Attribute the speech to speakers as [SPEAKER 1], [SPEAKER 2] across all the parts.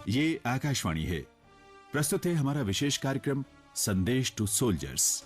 [SPEAKER 1] ये आकाशवाणी है। प्रस्तुत है हमारा विशेष कार्यक्रम संदेश टू सोल्जर्स।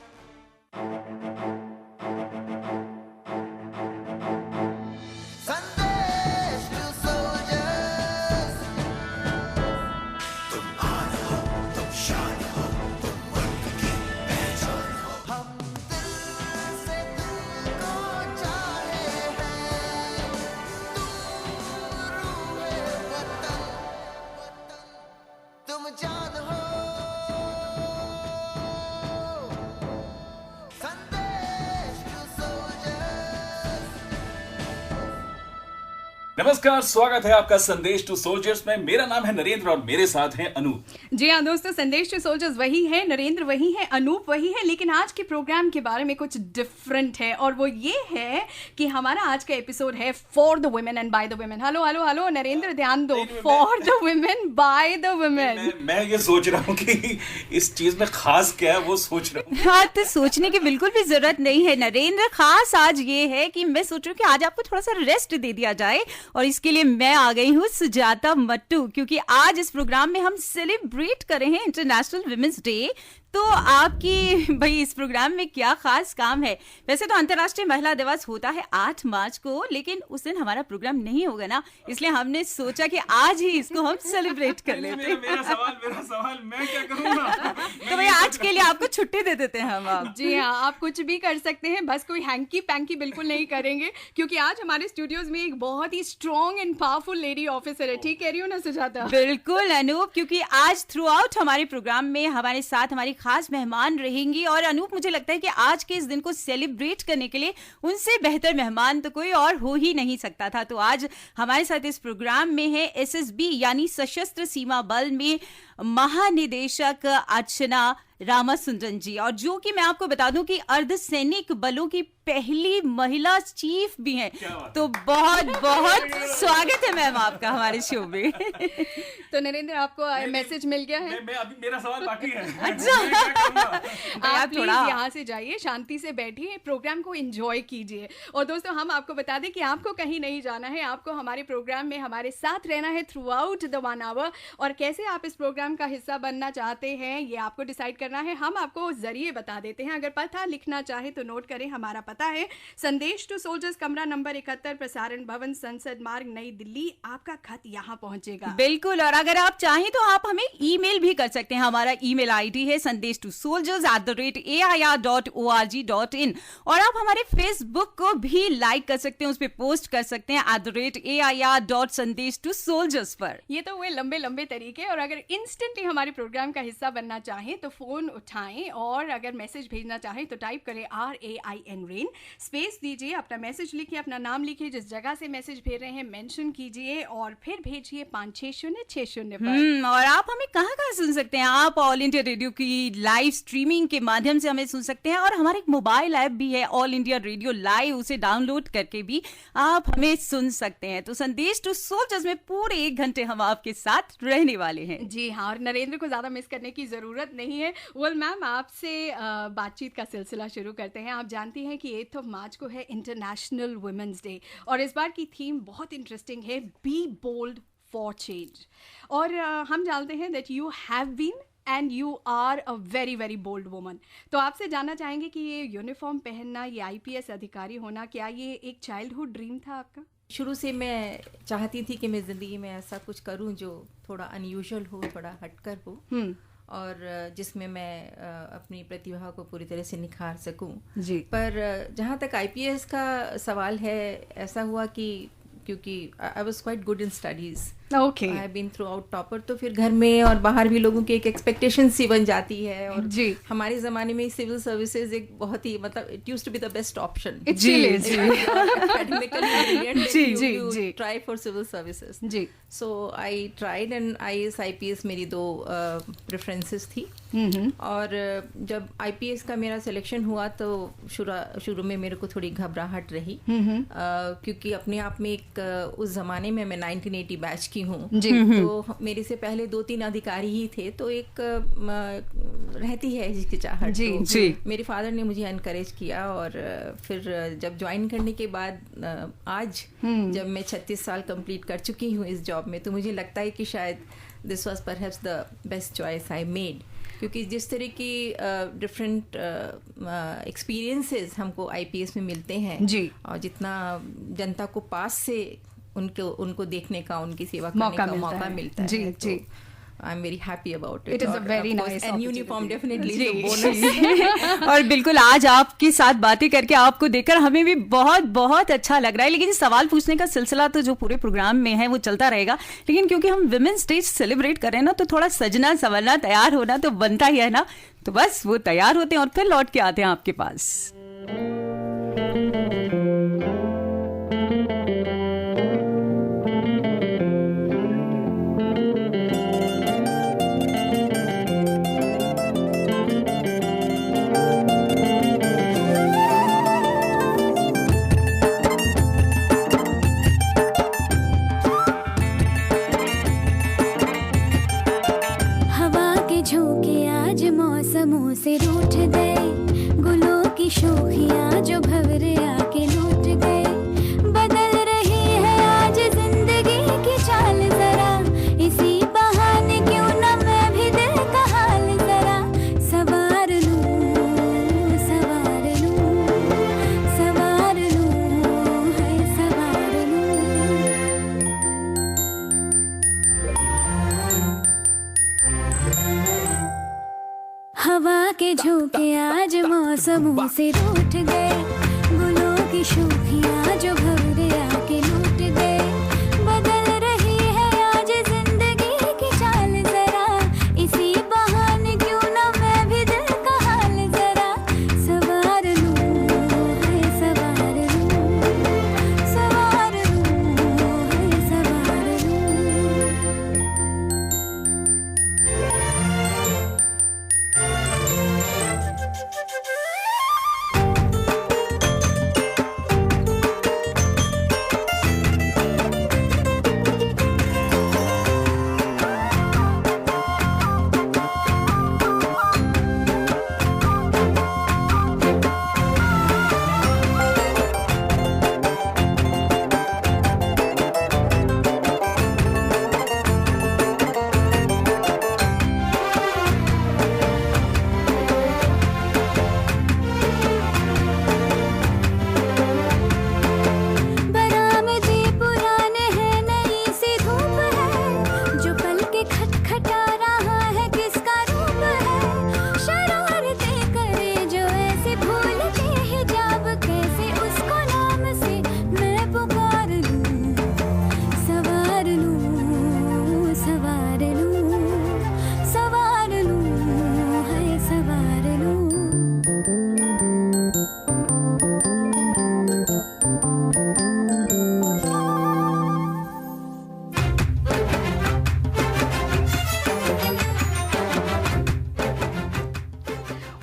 [SPEAKER 2] नमस्कार, स्वागत है आपका संदेश टू सोल्जर्स में। मेरा नाम है नरेंद्र और मेरे साथ हैं अनूप।
[SPEAKER 3] जी हाँ दोस्तों, संदेश टू सोल्जर्स वही है, नरेंद्र वही है, अनूप वही है, लेकिन आज के प्रोग्राम के बारे में कुछ डिफरेंट है और वो ये है कि हमारा आज का एपिसोड है for the women and by the women. Hello hello hello Narendra, ध्यान दो, for the women by the women.
[SPEAKER 2] मैं ये सोच रहा हूँ कि इस चीज में खास क्या है, वो सोच रहा हूँ।
[SPEAKER 4] हाँ, तो सोचने की बिल्कुल भी जरूरत नहीं है नरेंद्र। खास आज ये है कि मैं सोच रही हूँ कि आज आपको थोड़ा सा रेस्ट दे दिया जाए और इसके लिए मैं आ गई हूँ सुजाता मट्टू, क्योंकि आज इस प्रोग्राम में हम सेलिब्रेट कर रहे हैं इंटरनेशनल विमेंस डे। तो आपकी भाई इस प्रोग्राम में क्या खास काम है? वैसे तो अंतर्राष्ट्रीय महिला दिवस होता है 8 मार्च को, लेकिन उस दिन हमारा प्रोग्राम नहीं होगा ना, इसलिए हमने सोचा कि आज ही इसको हम सेलिब्रेट कर लेते हैं।
[SPEAKER 2] मेरा सवाल मैं क्या करूँगा?
[SPEAKER 4] तो भाई आज के लिए आपको छुट्टी दे देते हैं हम आप।
[SPEAKER 3] जी हाँ, आप कुछ भी कर सकते हैं, बस कोई हैंकी पैंकी बिल्कुल नहीं करेंगे, क्योंकि आज हमारे स्टूडियोज में एक बहुत ही strong and powerful lady officer है। ठीक कह रही हूँ ना सुजाता?
[SPEAKER 4] बिल्कुल अनूप, क्योंकि आज थ्रू आउट हमारे प्रोग्राम में हमारे साथ हमारी खास मेहमान रहेंगी और अनूप मुझे लगता है कि आज के इस दिन को सेलिब्रेट करने के लिए उनसे बेहतर मेहमान तो कोई और हो ही नहीं सकता था। तो आज हमारे साथ इस प्रोग्राम में है एसएसबी यानी सशस्त्र सीमा बल में महानिदेशक अर्चना रामासुंदरन जी, और जो कि मैं आपको बता दूं कि अर्धसैनिक बलों की पहली महिला चीफ भी हैं। तो बहुत बहुत स्वागत है मैम आपका हमारे शो में।
[SPEAKER 3] तो नरेंद्र, आपको मैसेज मिल गया है?
[SPEAKER 2] मैं अभी मेरा सवाल बाकी है।
[SPEAKER 4] अच्छा,
[SPEAKER 3] आप प्लीज यहाँ से जाइए, शांति से बैठिए, प्रोग्राम को एंजॉय कीजिए। और दोस्तों, हम आपको बता दें कि आपको कहीं नहीं जाना है, आपको हमारे प्रोग्राम में हमारे साथ रहना है थ्रू आउट द 1 आवर। और कैसे आप इस प्रोग्राम का हिस्सा बनना चाहते हैं ये आपको डिसाइड करना है, हम आपको जरिए बता देते हैं। अगर पता लिखना चाहे तो नोट करें, हमारा पता है संदेश टू सोल्जर्स, कमरा नंबर 71, प्रसारण भवन, संसद मार्ग, नई दिल्ली। आपका खत यहाँ पहुंचेगा।
[SPEAKER 4] बिल्कुल, और अगर आप चाहें तो आप हमें ईमेल भी कर सकते हैं। हमारा ईमेल आईडी है sandesh2soldiers@air.org.in, और आप हमारे फेसबुक को भी लाइक कर सकते हैं, उस पर पोस्ट कर सकते हैं @air.sandesh2soldiers पर।
[SPEAKER 3] ये तो हुए लंबे लंबे तरीके। और अगर इंस्टेंटली हमारे प्रोग्राम का हिस्सा बनना चाहें तो फोन उठाएं, और अगर मैसेज भेजना चाहें तो टाइप करें RAIN रेन, स्पेस दीजिए, अपना मैसेज लिखिए, अपना नाम लिखिए, जिस जगह से मैसेज भेज रहे हैं मेंशन कीजिए और फिर भेजिए 566060 पर।
[SPEAKER 4] और आप हमें कहाँ सुन सकते हैं? आप ऑल इंडिया रेडियो की लाइव स्ट्रीमिंग के माध्यम से हमें सुन सकते हैं, और हमारे एक मोबाइल ऐप भी है ऑल इंडिया रेडियो लाइव, उसे डाउनलोड करके भी आप हमें सुन सकते हैं। तो संदेश टू सोल्जर्स में पूरे 1 घंटे हम आपके साथ रहने वाले हैं।
[SPEAKER 3] जी हाँ, और नरेंद्र को ज्यादा मिस करने की जरूरत नहीं है। वेल मैम, आपसे बातचीत का सिलसिला शुरू करते हैं। आप जानती हैं कि 8 मार्च को है इंटरनेशनल वुमेन्स डे, और इस बार की थीम बहुत इंटरेस्टिंग है, बी बोल्ड फॉर चेंज। और हम जानते हैं that you have been and you are a very very bold woman. तो आपसे जानना चाहेंगे कि ये यूनिफॉर्म पहनना, ये IPS अधिकारी होना, क्या ये एक चाइल्डहुड ड्रीम था आपका?
[SPEAKER 5] शुरू से मैं चाहती थी कि मैं ज़िंदगी में ऐसा कुछ करूं जो थोड़ा अनयूजुअल हो, थोड़ा हटकर हो, और जिसमें मैं अपनी प्रतिभा को पूरी तरह से निखार सकूं।
[SPEAKER 3] जी।
[SPEAKER 5] पर जहाँ तक IPS का सवाल है, ऐसा हुआ कि क्योंकि I was quite good in studies,
[SPEAKER 3] okay,
[SPEAKER 5] I have been throughout topper, तो फिर घर में और बाहर भी लोगों की एक एक्सपेक्टेशन सी बन जाती है। और
[SPEAKER 3] जी,
[SPEAKER 5] हमारे ज़माने में सिविल सर्विसेज एक बहुत ही, मतलब it used to be the best option.
[SPEAKER 3] जी,
[SPEAKER 5] ट्राई फॉर सिविल सर्विसेज।
[SPEAKER 3] जी।
[SPEAKER 5] So I tried, and IAS IPS मेरी 2 प्रेफरेंसेस थी। और जब IPS का मेरा सिलेक्शन हुआ तो शुरू में मेरे को थोड़ी घबराहट रही, क्योंकि अपने आप में एक उस जमाने में मैं 1980 बैच की हूँ, तो मेरे से पहले 2-3 अधिकारी ही थे, तो एक रहती है हिचकिचाहट।
[SPEAKER 3] जी,
[SPEAKER 5] तो
[SPEAKER 4] जी।
[SPEAKER 5] मेरे फादर ने मुझे एनकरेज किया और फिर जब ज्वाइन करने के बाद आज जब मैं 36 साल कंप्लीट कर चुकी हूँ इस जॉब में, तो मुझे लगता है कि शायद this was perhaps the best choice I made, क्योंकि जिस तरह की डिफरेंट एक्सपीरियंसेस हमको आईपीएस में मिलते हैं
[SPEAKER 3] जी।
[SPEAKER 5] और जितना जनता को पास से उनको देखने का, उनकी सेवा करने का मौका मिलता है।
[SPEAKER 3] जी, जी।
[SPEAKER 5] I am very happy about
[SPEAKER 3] It is a very nice
[SPEAKER 5] and uniform definitely
[SPEAKER 3] जी।
[SPEAKER 5] बोनस।
[SPEAKER 4] और बिल्कुल आज आपके साथ बातें करके, आपको देखकर हमें भी बहुत बहुत अच्छा लग रहा है। लेकिन सवाल पूछने का सिलसिला तो जो पूरे प्रोग्राम में है वो चलता रहेगा, लेकिन क्योंकि हम विमेंस डे सेलिब्रेट कर रहे हैं ना, तो थोड़ा सजना संवरना, तैयार होना तो बनता ही है ना। तो बस वो तैयार होते हैं और फिर लौट के आते हैं आपके पास।
[SPEAKER 6] मौसमों से रूठ गए, गुलों की शोखियां जो भंवरे आके लूट गए। बदल रही है आज जिंदगी की चाल जरा, इसी बहाने क्यों न मैं भी दिल का हाल जरा सवार लूं, सवार लूं, सवार लूं, है सवार लूं। हवा के झोंके आज मौसमों से रूठ गए, गुलों की शोखियां जो भंवरे आके लूट गए। बदल रही है आज जिंदगी की चाल जरा, इसी बहाने क्यों न मैं भी दिल का हाल जरा सवार लूं, है सवार लूं, सवार लूं, है सवार लूं। बरामदे पुराने हैं, नई सी धूप है, जो पल के खटखटा रहा है किसका रूप है। शरारतें करे जो ऐसे भूल के हिजाब, कैसे उसको नाम से मैं पुकार लूं, सवार लूं, सवार लूं, सवार लूं, है सवार लूं।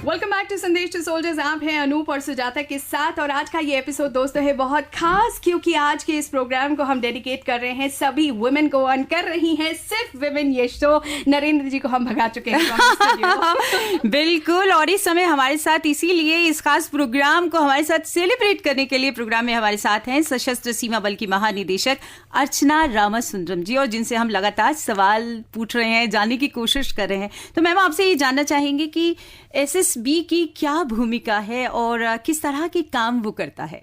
[SPEAKER 3] Welcome back to Sandesh to soldiers. आप हैं अनूप और सुजाता के साथ, और आज का ये एपिसोड दोस्तों है बहुत खास, क्योंकि आज के इस प्रोग्राम को हम डेडिकेट कर रहे हैं सभी वुमेन को, ऑन कर रही हैं सिर्फ विमेन। ये शो नरेंद्र जी को हम भगा चुके हैं from studio।
[SPEAKER 4] बिल्कुल, और इस समय हमारे साथ इसीलिए इस खास प्रोग्राम को हमारे साथ सेलिब्रेट करने के लिए प्रोग्राम में हमारे साथ हैं सशस्त्र सीमा बल की महानिदेशक अर्चना रामासुंदरम जी, और जिनसे हम लगातार सवाल पूछ रहे हैं, जानने की कोशिश कर रहे हैं। तो मैम आपसे ये जानना चाहेंगे कि एसएसबी की क्या भूमिका है और किस तरह के काम वो करता है।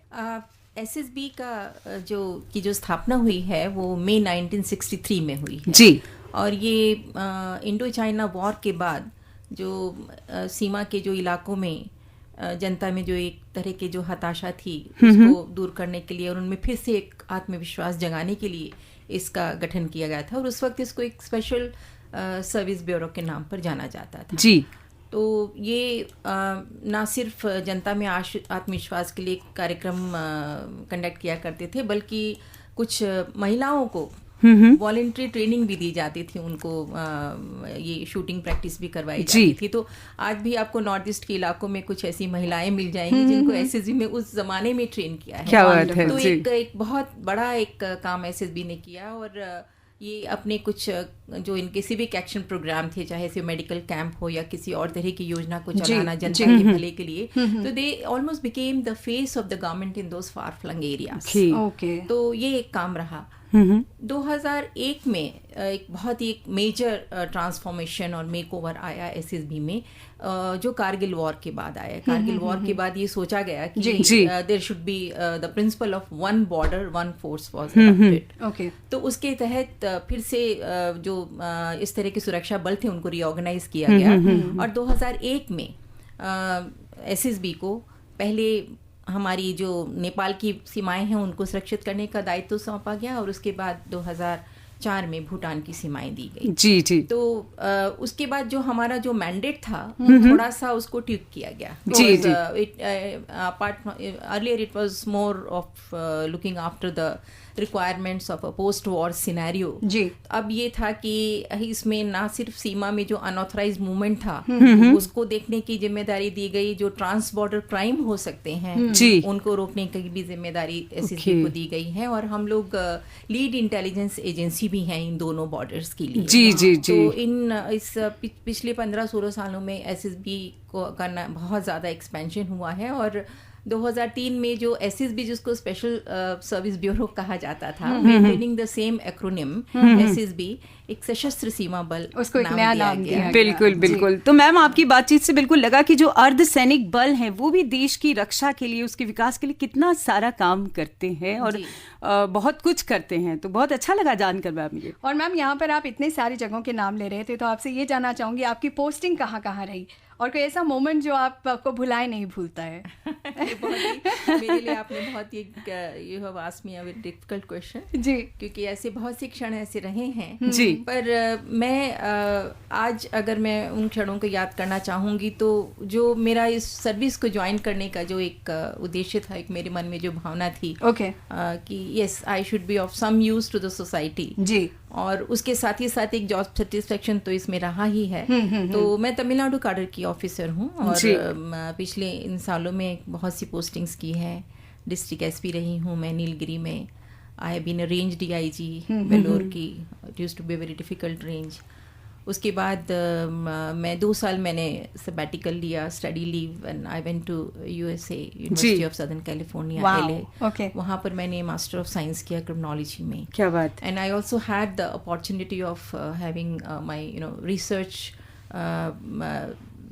[SPEAKER 5] एसएसबी का जो स्थापना हुई है वो मई 1963 में हुई है
[SPEAKER 4] जी।
[SPEAKER 5] और ये इंडो चाइना वॉर के बाद जो सीमा के जो इलाकों में जनता में जो एक तरह के जो हताशा थी उसको दूर करने के लिए और उनमें फिर से एक आत्मविश्वास जगाने के लिए इसका गठन किया गया था। और उस वक्त इसको एक स्पेशल सर्विस ब्यूरो के नाम पर जाना जाता था
[SPEAKER 4] जी।
[SPEAKER 5] तो ये ना सिर्फ जनता में आत्मविश्वास के लिए कार्यक्रम कंडक्ट किया करते थे, बल्कि कुछ महिलाओं को वॉलंटरी ट्रेनिंग भी दी जाती थी, उनको ये शूटिंग प्रैक्टिस भी करवाई जाती थी। तो आज भी आपको नॉर्थ ईस्ट के इलाकों में कुछ ऐसी महिलाएं मिल जाएंगी जिनको एसएसबी में उस जमाने में ट्रेन किया है।
[SPEAKER 4] क्या बात है।
[SPEAKER 5] तो एक बहुत बड़ा एक काम एसएसबी ने किया। और ये अपने कुछ जो इनके सिविक एक्शन प्रोग्राम थे, चाहे से मेडिकल कैंप हो या किसी और तरह की योजना को चलाना जनता के भले के लिए, तो they almost became the face of the government in those far flung areas.
[SPEAKER 3] Okay,
[SPEAKER 5] तो ये एक काम रहा। 2001 में एक बहुत ही मेजर ट्रांसफॉर्मेशन और मेकओवर आया एसएसबी में, जो कारगिल वॉर के बाद आया। कारगिल वॉर के बाद ये सोचा गया कि there should be the principle of one border one force was adopted.
[SPEAKER 3] Okay,
[SPEAKER 5] तो उसके तहत फिर से जो इस तरह के सुरक्षा बल थे उनको रीऑर्गेनाइज किया गया, और 2001 में एसएसबी को पहले हमारी जो नेपाल की सीमाएं हैं उनको सुरक्षित करने का दायित्व सौंपा गया, और उसके बाद 2004 में भूटान की सीमाएं दी गई।
[SPEAKER 4] जी जी।
[SPEAKER 5] तो उसके बाद जो हमारा जो मैंडेट था वो थोड़ा सा उसको ट्यूक किया गया।
[SPEAKER 4] जी जी।
[SPEAKER 5] Earlier it was more of looking after the requirements of a post war scenario.
[SPEAKER 3] जी।
[SPEAKER 5] अब ये था कि इसमें ना सिर्फ सीमा में जो अनऑथराइज्ड मूवमेंट था उसको देखने की जिम्मेदारी दी गई, जो ट्रांस बॉर्डर क्राइम हो सकते हैं
[SPEAKER 4] जी,
[SPEAKER 5] उनको रोकने की भी जिम्मेदारी एसएसबी को दी गई है, और हम लोग लीड इंटेलिजेंस एजेंसी भी हैं इन दोनों बॉर्डर्स के लिए।
[SPEAKER 4] जी जी जी।
[SPEAKER 5] तो इस पिछले 15-16 सालों में एसएसबी को करना बहुत ज्यादा एक्सपेंशन हुआ है, और 2003 में जो एसएसबी, जिसको स्पेशल सर्विस ब्यूरो कहा जाता था, maintaining the same acronym SSB, एक सशस्त्र सीमा बल,
[SPEAKER 3] उसको एक नया नाम दिया गया।
[SPEAKER 4] बिल्कुल बिल्कुल। तो मैम आपकी बातचीत से बिल्कुल लगा कि जो अर्धसैनिक बल हैं वो भी देश की रक्षा के लिए, उसके विकास के लिए कितना सारा काम करते हैं और बहुत कुछ करते हैं। तो बहुत अच्छा लगा जानकर मैम ये।
[SPEAKER 3] और मैम यहाँ पर आप इतने सारी जगहों के नाम ले रहे थे, तो आपसे ये जानना चाहूंगी आपकी पोस्टिंग कहाँ कहाँ रही, और कोई ऐसा मोमेंट जो आपको भुलाए नहीं भूलता है।
[SPEAKER 5] मेरे लिए आपने बहुत ही you have asked me a very difficult question जी, क्योंकि ऐसे बहुत से क्षण ऐसे रहे हैं
[SPEAKER 4] जी।
[SPEAKER 5] पर मैं आज अगर मैं उन क्षणों को याद करना चाहूंगी तो जो मेरा इस सर्विस को ज्वाइन करने का जो एक उद्देश्य था, एक मेरे मन में जो भावना थी कि yes I should be of some use to the society जी, और उसके साथ ही साथ एक जॉब सेटिस्फेक्शन तो इसमें रहा ही है। तो मैं तमिलनाडु कैडर की ऑफिसर हूँ, और पिछले इन सालों में बहुत सी पोस्टिंग्स की है। डिस्ट्रिक्ट एसपी रही हूँ मैं नीलगिरी में। I have been a range DIG Vellore की। It used to be very difficult range. उसके बाद मैं 2 साल मैंने सबैटिकल लिया, study leave, and I went to USA, university of southern California, LA। वहाँ पर मैंने मास्टर ऑफ साइंस किया क्रिमिनोलॉजी में।
[SPEAKER 4] क्या बात।
[SPEAKER 5] And I also had the opportunity of having my research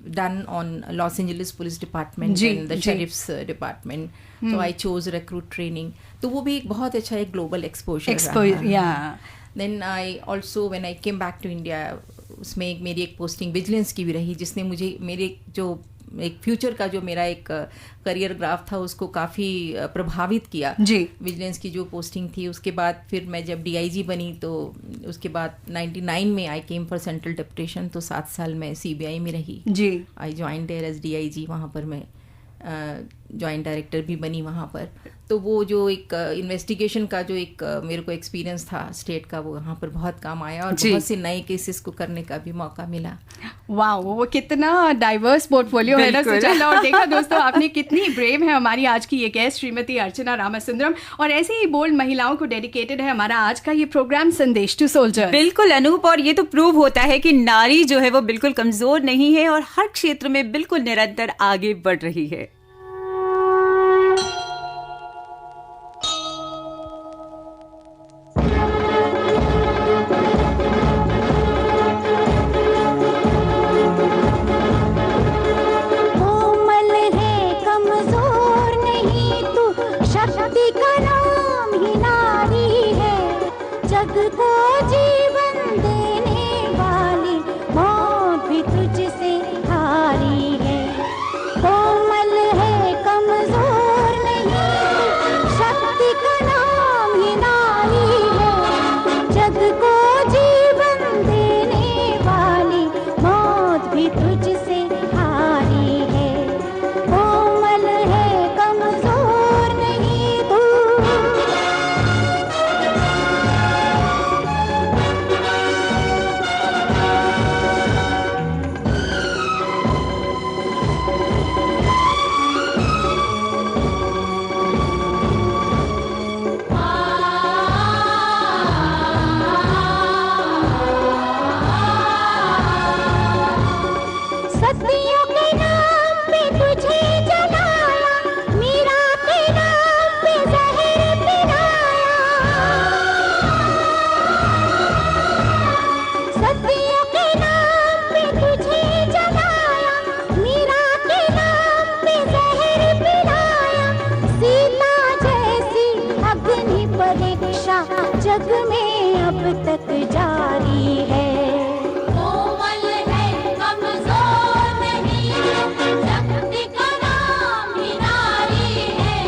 [SPEAKER 5] done on Los Angeles Police Department and the Sheriff's Department. So I chose recruit training. तो वो भी एक बहुत अच्छा एक global exposure रहा। Then I also when I came back to India, उसमें मेरी एक पोस्टिंग विजिलेंस की भी रही, जिसने मुझे मेरे जो एक फ्यूचर का जो मेरा एक करियर ग्राफ था उसको काफ़ी प्रभावित किया जी। विजिलेंस की जो पोस्टिंग थी, उसके बाद फिर मैं जब डीआईजी बनी तो उसके बाद 99 में I came for central deputation, तो 7 साल मैं सीबीआई में रही जी। I join there as DIG, वहाँ पर मैं जॉइंट डायरेक्टर भी बनी वहाँ पर। तो वो जो एक इन्वेस्टिगेशन का जो एक मेरे को एक्सपीरियंस था स्टेट का, वो वहाँ पर बहुत काम आया, और बहुत से नए केसेस को करने का भी मौका मिला।
[SPEAKER 3] वाह, वो कितना डाइवर्स पोर्टफोलियो है ना सुजाता। और देखा दोस्तों, आपने कितनी ब्रेव है हमारी आज की ये गेस्ट श्रीमती अर्चना रामासुंदरम, और ऐसे ही बोल्ड महिलाओं को डेडिकेटेड है हमारा आज का ये प्रोग्राम संदेश टू सोल्जर।
[SPEAKER 4] बिल्कुल अनूप, और ये तो प्रूव होता है कि नारी जो है वो बिल्कुल कमजोर नहीं है और हर क्षेत्र में बिल्कुल निरंतर आगे बढ़ रही है।
[SPEAKER 6] कब तक जारी है। कोमल है कमजोर नहीं, शक्ति का नाम ही नारी है।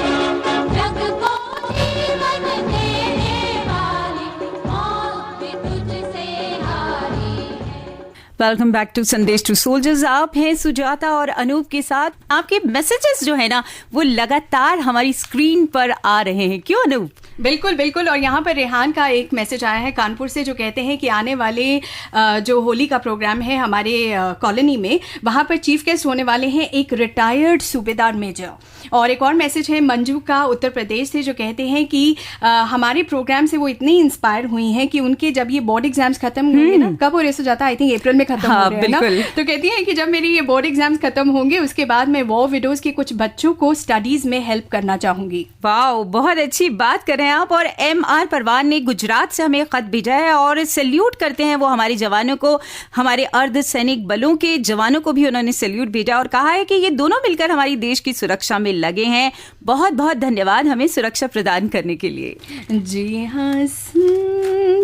[SPEAKER 6] जग को जीवन देने वाली मौत भी तुझसे हारी है।
[SPEAKER 4] Welcome back to Sandesh to soldiers. आप हैं सुजाता और अनूप के साथ। आपके मैसेजेस जो है ना वो लगातार हमारी स्क्रीन पर आ रहे हैं, क्यों अनूप?
[SPEAKER 3] बिल्कुल बिल्कुल। और यहाँ पर रेहान का एक मैसेज आया है कानपुर से, जो कहते हैं कि आने वाले जो होली का प्रोग्राम है हमारे कॉलोनी में, वहाँ पर चीफ गेस्ट होने वाले हैं एक रिटायर्ड सूबेदार मेजर। और एक और मैसेज है मंजू का उत्तर प्रदेश से, जो कहते हैं कि हमारे प्रोग्राम से वो इतनी इंस्पायर हुई हैं कि उनके जब ये बोर्ड एग्जाम्स खत्म होंगे ना, कब हो रहे जाता, आई थिंक अप्रैल में खत्म हो रहे हैं ना, तो कहती हैं कि जब मेरी ये बोर्ड एग्जाम्स खत्म होंगे उसके बाद मैं वॉर विडोज के कुछ बच्चों को स्टडीज में हेल्प करना चाहूंगी।
[SPEAKER 4] वाह, बहुत अच्छी बात कर रहे हैं आप। और MR परवान ने गुजरात से हमें खत भेजा है और सैल्यूट करते हैं वो हमारे जवानों को, हमारे अर्धसैनिक बलों के जवानों को भी उन्होंने सैल्यूट भेजा और कहा है कि ये दोनों मिलकर हमारी देश की सुरक्षा में लगे हैं। बहुत बहुत धन्यवाद हमें सुरक्षा प्रदान करने के लिए।
[SPEAKER 3] जी हाँ,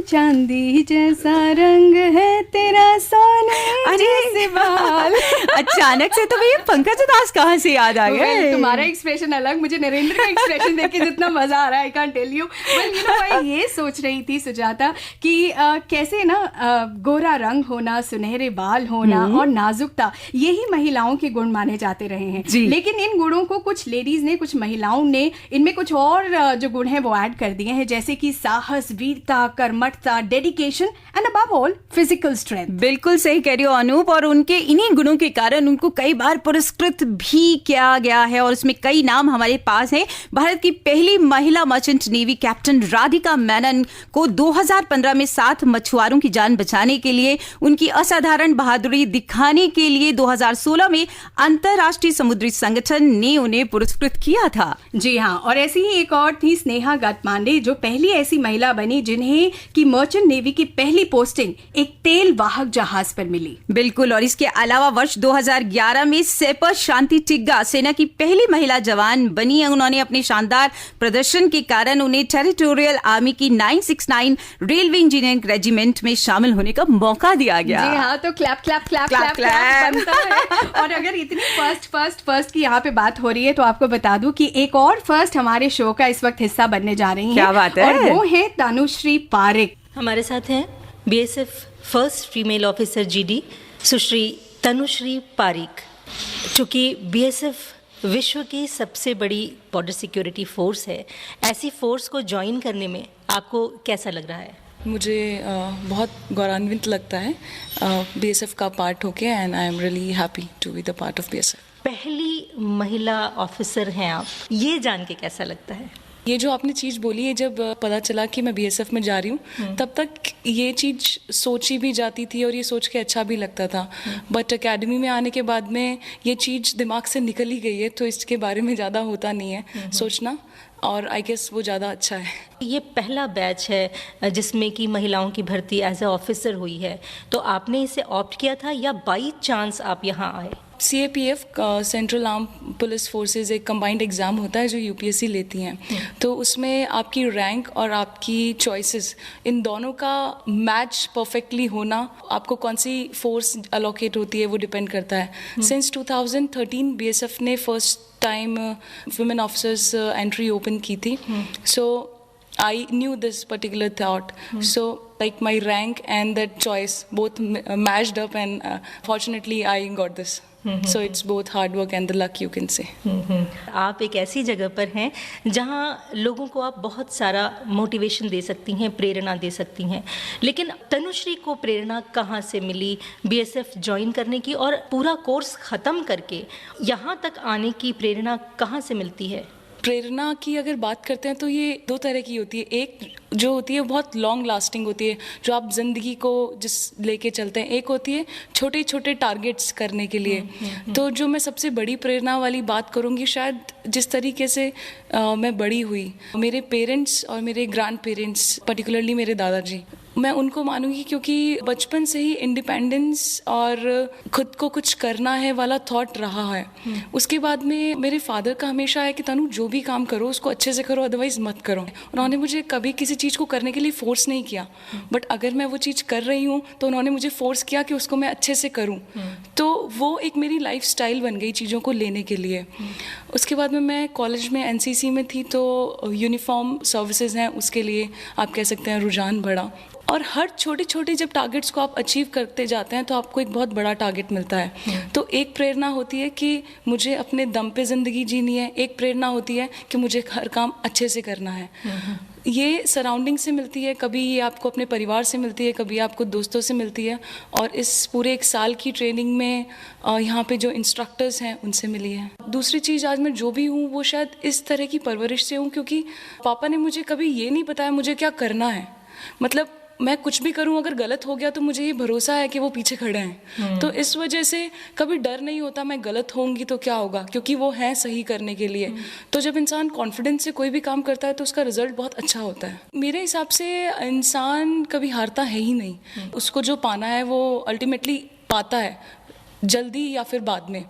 [SPEAKER 3] चांदी जैसा रंग है तेरा सोने जैसे बाल।
[SPEAKER 4] अचानक से तो भैया पंकज उदास कहाँ से याद आ गया?
[SPEAKER 3] तुम्हारा एक्सप्रेशन अलग, मुझे नरेंद्र का एक्सप्रेशन देख के जितना मजा आ रहा है, आई कांट टेल यू। मैं ये सोच रही थी सुजाता कि कैसे ना गोरा रंग होना, सुनहरे बाल होना और नाजुकता, यही महिलाओं के गुण माने जाते रहे हैं। लेकिन इन गुणों को कुछ लेडीज ने, कुछ महिलाओं ने इनमें कुछ और जो गुण है वो ऐड कर दिए हैं, जैसे कि साहस, वीरता, कर्मठता, dedication and above all physical strength.
[SPEAKER 4] बिल्कुल सही कह रही हो अनूप। और उनके इन्हीं गुणों के कारण उनको कई बार पुरस्कृत भी किया गया है और उसमें कई नाम हमारे पास हैं। भारत की पहली महिला merchant navy captain Radhika Menon को 2015 में 7 मछुआरों की जान बचाने के लिए, उनकी असाधारण बहादुरी दिखाने के लिए 2016 में अंतर्राष्ट्रीय समुद्री संगठन ने उन्हें पुरस्कृत किया था।
[SPEAKER 3] जी हाँ, और ऐसी ही एक और थी स्नेहा गतमांडे, जो पहली ऐसी महिला बनी जिन्हें की मर्चेंट नेवी की पहली पोस्टिंग एक तेल वाहक जहाज पर मिली।
[SPEAKER 4] बिल्कुल। और इसके अलावा वर्ष 2011 में सेपा शांति टिग्गा सेना की पहली महिला जवान बनी। उन्होंने अपने शानदार प्रदर्शन के कारण उन्हें टेरिटोरियल आर्मी की 969 रेलवे इंजीनियरिंग रेजिमेंट में शामिल होने का मौका दिया गया।
[SPEAKER 3] जी हाँ, तो clap clap clap clap clap बनता है। और अगर इतनी फर्स्ट की यहाँ पे बात हो रही है तो आपको बता दूं कि एक और फर्स्ट हमारे शो का इस वक्त हिस्सा बनने जा रही है।
[SPEAKER 4] क्या बात है?
[SPEAKER 3] और वो है तनुश्री पारिक।
[SPEAKER 7] हमारे साथ हैं BSF first female officer GD सुश्री तनुश्री पारिक। चूँकि BSF विश्व की सबसे बड़ी बॉर्डर सिक्योरिटी फोर्स है, ऐसी फोर्स को ज्वाइन करने में आपको कैसा लग रहा है?
[SPEAKER 8] मुझे बहुत गौरवान्वित लगता है BSF का पार्ट होके, and I am really happy to be the part of BSF।
[SPEAKER 7] पहली महिला ऑफिसर हैं आप, ये जान के कैसा लगता है?
[SPEAKER 8] ये जो आपने चीज़ बोली है, जब पता चला कि मैं BSF में जा रही हूँ, तब तक ये चीज़ सोची भी जाती थी और ये सोच के अच्छा भी लगता था। बट एकेडमी में आने के बाद में ये चीज़ दिमाग से निकल ही गई है, तो इसके बारे में ज़्यादा होता नहीं है सोचना, और आई गेस वो ज़्यादा अच्छा है।
[SPEAKER 7] ये पहला बैच है जिसमें कि महिलाओं की भर्ती एज ए ऑफिसर हुई है, तो आपने इसे ऑप्ट किया था या बाई चांस आप यहाँ आए?
[SPEAKER 8] CAPF central arm police forces एक कंबाइंड एग्ज़ाम होता है जो UPSC लेती हैं, तो उसमें आपकी रैंक और आपकी चॉइसेस, इन दोनों का मैच परफेक्टली होना, आपको कौन सी फोर्स अलोकेट होती है वो डिपेंड करता है। सिंस 2013 BSF ने first time women officers entry open की थी, सो I knew this particular thought. So like my rank and that choice both matched up, and fortunately I got this. So it's both hard work and the luck, you can say.
[SPEAKER 7] आप एक ऐसी जगह पर हैं जहाँ लोगों को आप बहुत सारा मोटिवेशन दे सकती हैं, प्रेरणा दे सकती हैं, लेकिन तनुश्री को प्रेरणा कहाँ से मिली BSF ज्वाइन करने की, और पूरा कोर्स ख़त्म करके यहाँ तक आने की प्रेरणा कहाँ से मिलती है?
[SPEAKER 8] प्रेरणा की अगर बात करते हैं तो ये 2 तरह की होती है। एक जो होती है बहुत लॉन्ग लास्टिंग होती है, जो आप ज़िंदगी को जिस लेके चलते हैं। एक होती है छोटे छोटे टारगेट्स करने के लिए। तो जो मैं सबसे बड़ी प्रेरणा वाली बात करूँगी, शायद जिस तरीके से मैं बड़ी हुई, मेरे पेरेंट्स और मेरे ग्रैंड पेरेंट्स, पर्टिकुलरली मेरे दादाजी, मैं उनको मानूंगी क्योंकि बचपन से ही इंडिपेंडेंस और खुद को कुछ करना है वाला थॉट रहा है। उसके बाद में मेरे फादर का हमेशा है कि तनु जो भी काम करो उसको अच्छे से करो, अदरवाइज मत करो। उन्होंने मुझे कभी किसी चीज़ को करने के लिए फोर्स नहीं किया, बट अगर मैं वो चीज़ कर रही हूँ तो उन्होंने मुझे फोर्स किया कि उसको मैं अच्छे से करूँ। तो वो एक मेरी लाइफ स्टाइल बन गई चीज़ों को लेने के लिए। उसके बाद में मैं कॉलेज में एनसीसी में थी, तो यूनिफॉर्म सर्विसेज हैं उसके लिए आप कह सकते हैं रुझान बढ़ा। और हर छोटे छोटे जब टारगेट्स को आप अचीव करते जाते हैं तो आपको एक बहुत बड़ा टारगेट मिलता है। तो एक प्रेरणा होती है कि मुझे अपने दम पे ज़िंदगी जीनी है, एक प्रेरणा होती है कि मुझे हर काम अच्छे से करना है। ये सराउंडिंग से मिलती है, कभी ये आपको अपने परिवार से मिलती है, कभी आपको दोस्तों से मिलती है, और इस पूरे 1 साल की ट्रेनिंग में यहाँ पे जो इंस्ट्रक्टर्स हैं उनसे मिली है। दूसरी चीज़, आज मैं जो भी हूँ वो शायद इस तरह की परवरिश से हूँ क्योंकि पापा ने मुझे कभी ये नहीं बताया मुझे क्या करना है। मतलब मैं कुछ भी करूं अगर गलत हो गया तो मुझे ये भरोसा है कि वो पीछे खड़े हैं। तो इस वजह से कभी डर नहीं होता मैं गलत होंगी तो क्या होगा, क्योंकि वो है सही करने के लिए। तो जब इंसान कॉन्फिडेंस से कोई भी काम करता है तो उसका रिजल्ट बहुत अच्छा होता है। मेरे हिसाब से इंसान कभी हारता है ही नहीं, उसको जो पाना है वो अल्टीमेटली पाता है, जल्दी या फिर बाद में।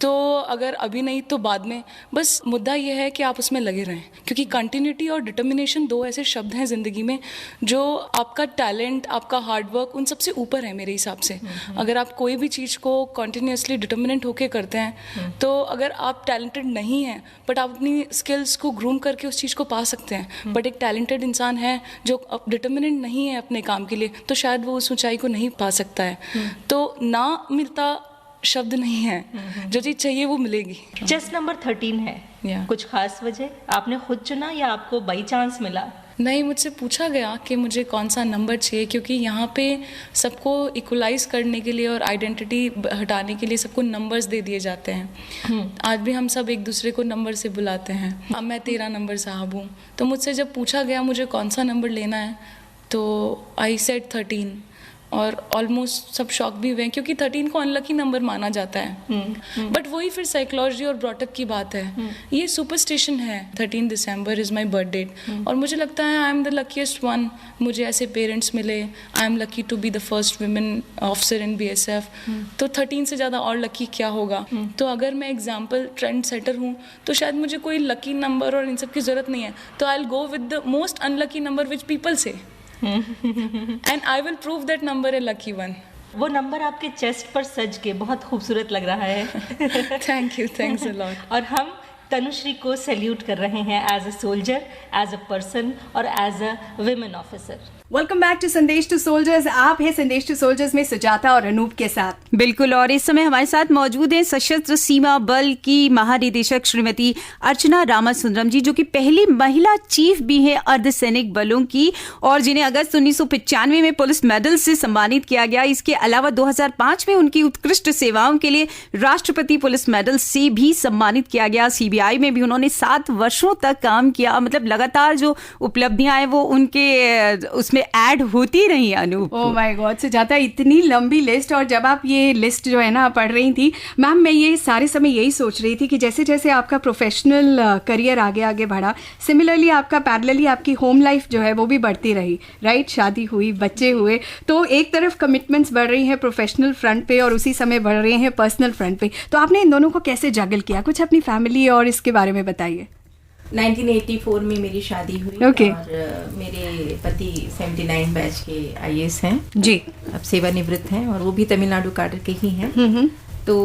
[SPEAKER 8] तो अगर अभी नहीं तो बाद में, बस मुद्दा ये है कि आप उसमें लगे रहें, क्योंकि कंटिन्यूटी और डिटर्मिनेशन 2 ऐसे शब्द हैं ज़िंदगी में जो आपका टैलेंट, आपका हार्डवर्क उन सबसे ऊपर है मेरे हिसाब से। अगर आप कोई भी चीज़ को कंटिन्यूसली डिटर्मिनेंट होके करते हैं तो अगर आप टैलेंटेड नहीं हैं बट आप अपनी स्किल्स को ग्रूम करके उस चीज़ को पा सकते हैं। बट एक टैलेंटेड इंसान है जो डिटर्मिनेंट नहीं है अपने काम के लिए तो शायद वो उस ऊंचाई को नहीं पा सकता है। तो ना मिलता शब्द नहीं है, जो चीज़ चाहिए वो मिलेगी।
[SPEAKER 7] चेस नंबर 13 है, कुछ खास वजह आपने खुद चुना या आपको बाई चांस मिला?
[SPEAKER 8] नहीं, मुझसे पूछा गया कि मुझे कौन सा नंबर चाहिए, क्योंकि यहाँ पे सबको इक्वलाइज करने के लिए और आइडेंटिटी हटाने के लिए सबको नंबर्स दे दिए जाते हैं। आज भी हम सब एक दूसरे को नंबर से बुलाते हैं। अब मैं 13 नंबर साहब हूँ, तो मुझसे जब पूछा गया मुझे कौन सा नंबर लेना है तो आई सेड 13, और ऑलमोस्ट सब शॉक भी हुए क्योंकि 13 को अनलकी नंबर माना जाता है। बट वही फिर साइकोलॉजी और ब्रॉटअप की बात है। ये सुपरस्टिशन है। 13 December is my birth date, और मुझे लगता है I am the luckiest one. मुझे ऐसे पेरेंट्स मिले, I am lucky to be the first women officer in BSF। तो 13 से ज़्यादा और लकी क्या होगा। तो अगर मैं एग्जाम्पल ट्रेंड सेटर हूँ तो शायद मुझे कोई लकी नंबर और इन सब की ज़रूरत नहीं है। तो I will go with the most unlucky number which people से and I will prove that number a lucky one.
[SPEAKER 7] वो नंबर आपके चेस्ट पर सज के बहुत खूबसूरत लग रहा है।
[SPEAKER 8] Thank you, thanks a lot.
[SPEAKER 7] और हम तनुश्री को सैल्यूट कर रहे हैं as a soldier, as a person और as a women officer.
[SPEAKER 3] Welcome back to Sandesh to soldiers. आप हैं संदेश टू सोल्जर्स में सुजाता और अनूप के साथ।
[SPEAKER 4] बिल्कुल, और इस समय हमारे साथ मौजूद हैं सशस्त्र सीमा बल की महानिदेशक श्रीमती अर्चना रामासुंदरम जी, जो कि पहली महिला चीफ भी हैं अर्धसैनिक बलों की, और जिन्हें अगस्त 1995 में पुलिस मेडल से सम्मानित किया गया। इसके अलावा 2005 में उनकी उत्कृष्ट सेवाओं के लिए राष्ट्रपति पुलिस मेडल से भी सम्मानित किया गया। CBI में भी उन्होंने 7 वर्षों तक काम किया। मतलब लगातार जो उपलब्धियां हैं वो उनके उसमें ऐड होती रही। Anup,
[SPEAKER 3] oh my god, Sujata, इतनी लंबी लिस्ट। और जब आप ये लिस्ट जो है ना पढ़ रही थी मैम, मैं ये सारे समय यही सोच रही थी कि जैसे जैसे आपका प्रोफेशनल करियर आगे बढ़ा, सिमिलरली आपका पैरेलली आपकी होम लाइफ जो है वो भी बढ़ती रही, राइट? शादी हुई, बच्चे हुए, तो एक तरफ कमिटमेंट्स बढ़ रही हैं प्रोफेशनल फ्रंट पे और उसी समय बढ़ रहे हैं पर्सनल फ्रंट पे। तो आपने इन दोनों को कैसे जगल किया? कुछ अपनी फैमिली और इसके बारे में बताइए।
[SPEAKER 5] 1984 में मेरी शादी हुई।
[SPEAKER 3] Okay.
[SPEAKER 5] और मेरे पति 79 बैच के IAS हैं
[SPEAKER 3] जी,
[SPEAKER 5] अब सेवानिवृत्त हैं, और वो भी तमिलनाडु काडर के ही हैं। तो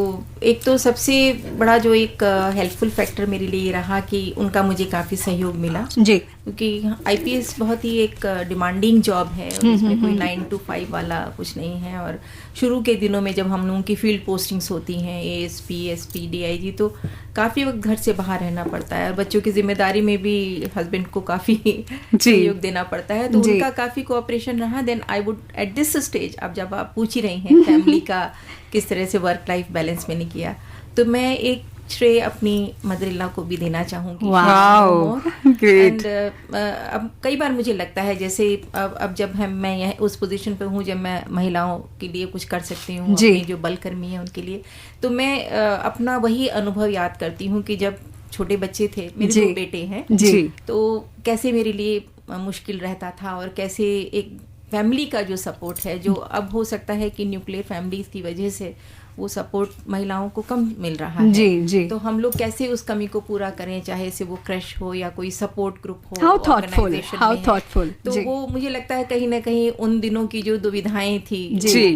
[SPEAKER 5] एक तो सबसे बड़ा जो एक हेल्पफुल फैक्टर मेरे लिए ये रहा कि उनका मुझे काफ़ी सहयोग मिला
[SPEAKER 3] जी,
[SPEAKER 5] क्योंकि IPS बहुत ही एक डिमांडिंग जॉब है और इसमें कोई 9 to 5 वाला कुछ नहीं है। और शुरू के दिनों में जब हम लोगों की फील्ड पोस्टिंग्स होती हैं ASP, SP, DIG, तो काफ़ी वक्त घर से बाहर रहना पड़ता है और बच्चों की जिम्मेदारी में भी हस्बैंड को काफ़ी सहयोग देना पड़ता है। तो उनका काफ़ी कोऑपरेशन रहा। Then I would at this stage, अब जब आप पूछ ही रही हैं फैमिली का किस तरह से वर्क लाइफ बैलेंस मैंने किया, तो मैं एक श्रेय अपनी मदर इन लॉ को भी देना चाहूँगी।
[SPEAKER 4] ग्रेट।
[SPEAKER 5] अब कई बार मुझे लगता है जैसे अब जब मैं यह उस पोजीशन पे हूँ जब मैं महिलाओं के लिए कुछ कर सकती हूँ, अपने जो बल कर्मी हैं उनके लिए, तो मैं अपना वही अनुभव याद करती हूँ कि जब छोटे बच्चे थे, मेरे 2 बेटे हैं
[SPEAKER 4] जी,
[SPEAKER 5] तो कैसे मेरे लिए मुश्किल रहता था और कैसे एक फैमिली का जो सपोर्ट है, जो अब हो सकता है कि न्यूक्लियर फैमिलीज की वजह से वो सपोर्ट महिलाओं को कम मिल रहा है।
[SPEAKER 3] जी जी।
[SPEAKER 5] तो हम लोग कैसे उस कमी को पूरा करें, चाहे से वो क्रश हो या कोई सपोर्ट ग्रुप हो,
[SPEAKER 3] हाउ थॉटफुल,
[SPEAKER 5] organization
[SPEAKER 3] हाउ
[SPEAKER 5] में है।
[SPEAKER 3] थॉटफुल।
[SPEAKER 5] तो वो मुझे लगता है कहीं ना कहीं उन दिनों की जो दुविधाएं थी
[SPEAKER 3] जी।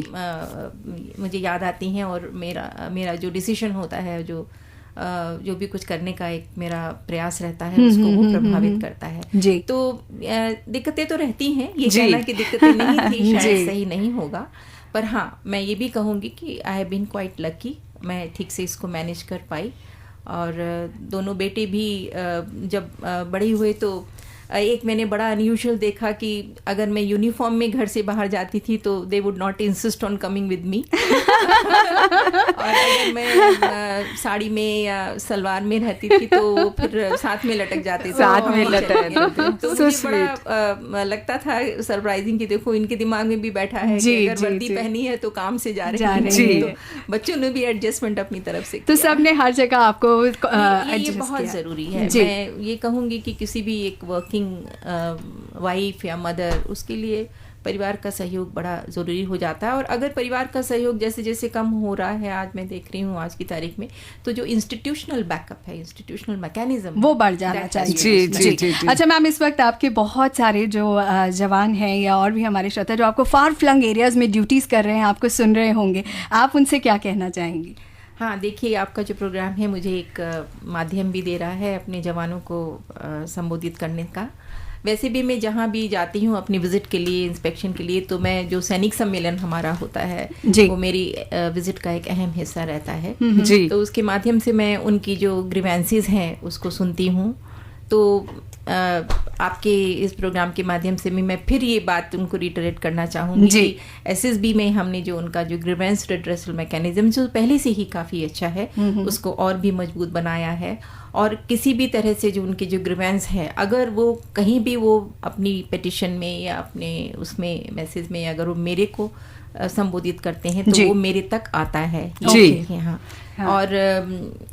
[SPEAKER 5] मुझे याद आती हैं, और मेरा जो डिसीजन होता है, जो भी कुछ करने का एक मेरा प्रयास रहता है, उसको वो प्रभावित करता है।
[SPEAKER 3] जी।
[SPEAKER 5] तो दिक्कतें तो रहती हैं, ये कहना कि दिक्कतें नहीं थी शायद सही नहीं होगा, पर हाँ मैं ये भी कहूँगी कि I have been quite lucky, मैं ठीक से इसको मैनेज कर पाई। और दोनों बेटे भी जब बड़े हुए तो एक मैंने बड़ा अनयूजुअल देखा कि अगर मैं यूनिफॉर्म में घर से बाहर जाती थी तो they would not insist on coming with me, और अगर मैं साड़ी में या सलवार में रहती थी तो फिर साथ में लटक जाते थे,
[SPEAKER 4] साथ में लटक।
[SPEAKER 5] तो मुझे बड़ा लगता था सरप्राइजिंग कि देखो इनके दिमाग में भी बैठा है कि अगर वर्दी पहनी है तो काम से जा रहे हैं, तो बच्चों ने भी एडजस्टमेंट अपनी तरफ से
[SPEAKER 3] तो सबने हर जगह आपको
[SPEAKER 5] ये बहुत ज़रूरी है। मैं ये कहूँगी कि किसी भी एक वर्किंग वाइफ या मदर, उसके लिए परिवार का सहयोग बड़ा ज़रूरी हो जाता है। और अगर परिवार का सहयोग जैसे जैसे कम हो रहा है, आज मैं देख रही हूँ आज की तारीख में, तो जो इंस्टीट्यूशनल बैकअप है, इंस्टीट्यूशनल मैकेनिज्म, वो
[SPEAKER 3] बढ़ जाना चाहिए। जी जी जी। अच्छा मैम, इस वक्त आपके बहुत सारे जो जवान हैं या और भी हमारे श्रोता जो आपको फार फ्लंग एरियाज में ड्यूटीज़ कर रहे हैं, आपको सुन रहे होंगे, आप उनसे क्या कहना चाहेंगी?
[SPEAKER 5] हाँ देखिए, आपका जो प्रोग्राम है मुझे एक माध्यम भी दे रहा है अपने जवानों को संबोधित करने का। वैसे भी मैं जहाँ भी जाती हूँ अपनी विजिट के लिए, इंस्पेक्शन के लिए, तो मैं जो सैनिक सम्मेलन हमारा होता है वो मेरी विजिट का एक अहम हिस्सा रहता है जी। तो उसके माध्यम से मैं उनकी जो ग्रीवेंसेस हैं उसको सुनती हूँ। तो आपके इस प्रोग्राम के माध्यम से मैं फिर ये बात उनको रिटरेट करना चाहूँगी कि एसएसबी में हमने जो उनका जो ग्रीवेंस रिड्रेसल मैकेनिज्म जो पहले से ही काफ़ी अच्छा है, उसको और भी मजबूत बनाया है। और किसी भी तरह से जो उनके जो ग्रीवेंस है, अगर वो कहीं भी वो अपनी पिटिशन में या अपने उसमें मैसेज में अगर वो मेरे को संबोधित करते हैं तो वो मेरे तक आता है हाँ। और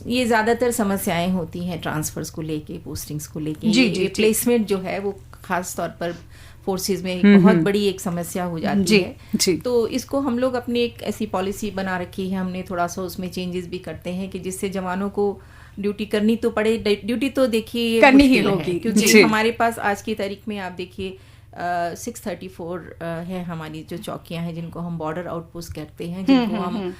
[SPEAKER 5] ये ज़्यादातर समस्याएं होती हैं ट्रांसफर्स को लेके, पोस्टिंग्स को लेके, प्लेसमेंट जो है वो खास तौर पर फोर्सेस में बहुत बड़ी एक समस्या हो जाती है। तो इसको हम लोग अपनी एक ऐसी पॉलिसी बना रखी है हमने, थोड़ा सा उसमें चेंजेस भी करते हैं कि जिससे जवानों को ड्यूटी करनी तो पड़े। ड्यूटी तो देखिए
[SPEAKER 3] करनी ही होगी,
[SPEAKER 5] क्योंकि हमारे पास आज की तारीख में आप देखिए 634 है हमारी जो चौकियां हैं जिनको हम बॉर्डर आउटपोस्ट कहते हैं, जिनको हम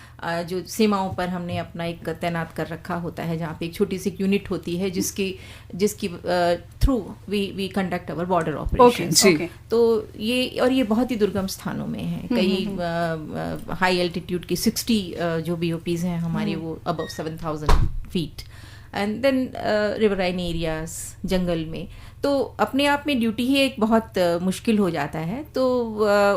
[SPEAKER 5] जो सीमाओं पर हमने अपना एक तैनात कर रखा होता है, जहाँ पे एक छोटी सी यूनिट होती है जिसकी through we conduct our border operation. तो ये बहुत ही दुर्गम स्थानों में है। कई हाई एल्टीट्यूड की 60 जो BOPs हैं हमारी वो above 7000 feet, and then riverine areas, जंगल में। तो अपने आप में ड्यूटी ही एक बहुत मुश्किल हो जाता है। तो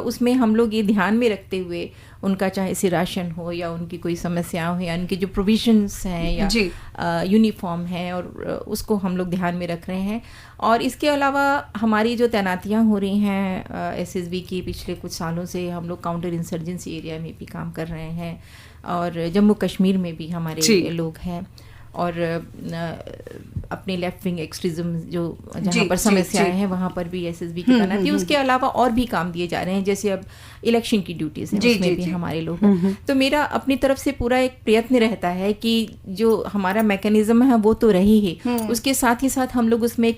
[SPEAKER 5] उसमें हम लोग ये ध्यान में रखते हुए उनका चाहे से राशन हो या उनकी कोई समस्या हो या उनके जो प्रोविजंस हैं या यूनिफॉर्म है, और उसको हम लोग ध्यान में रख रहे हैं। और इसके अलावा हमारी जो तैनातियाँ हो रही हैं SSB की, पिछले कुछ सालों से हम लोग काउंटर इंसर्जेंसी एरिया में भी काम कर रहे हैं, और जम्मू कश्मीर में भी हमारे लोग हैं, और अपने लेफ्ट विंग एक्सट्रीज्म जो जहाँ पर समस्याएं हैं वहाँ पर भी SSB की तैनाती। उसके अलावा और भी काम दिए जा रहे हैं, जैसे अब इलेक्शन की ड्यूटीज हैं उसमें भी हमारे लोग हैं। तो मेरा अपनी तरफ से पूरा एक प्रयत्न रहता है कि जो हमारा मैकेनिज्म है वो तो रही ही, उसके साथ ही साथ हम लोग उसमें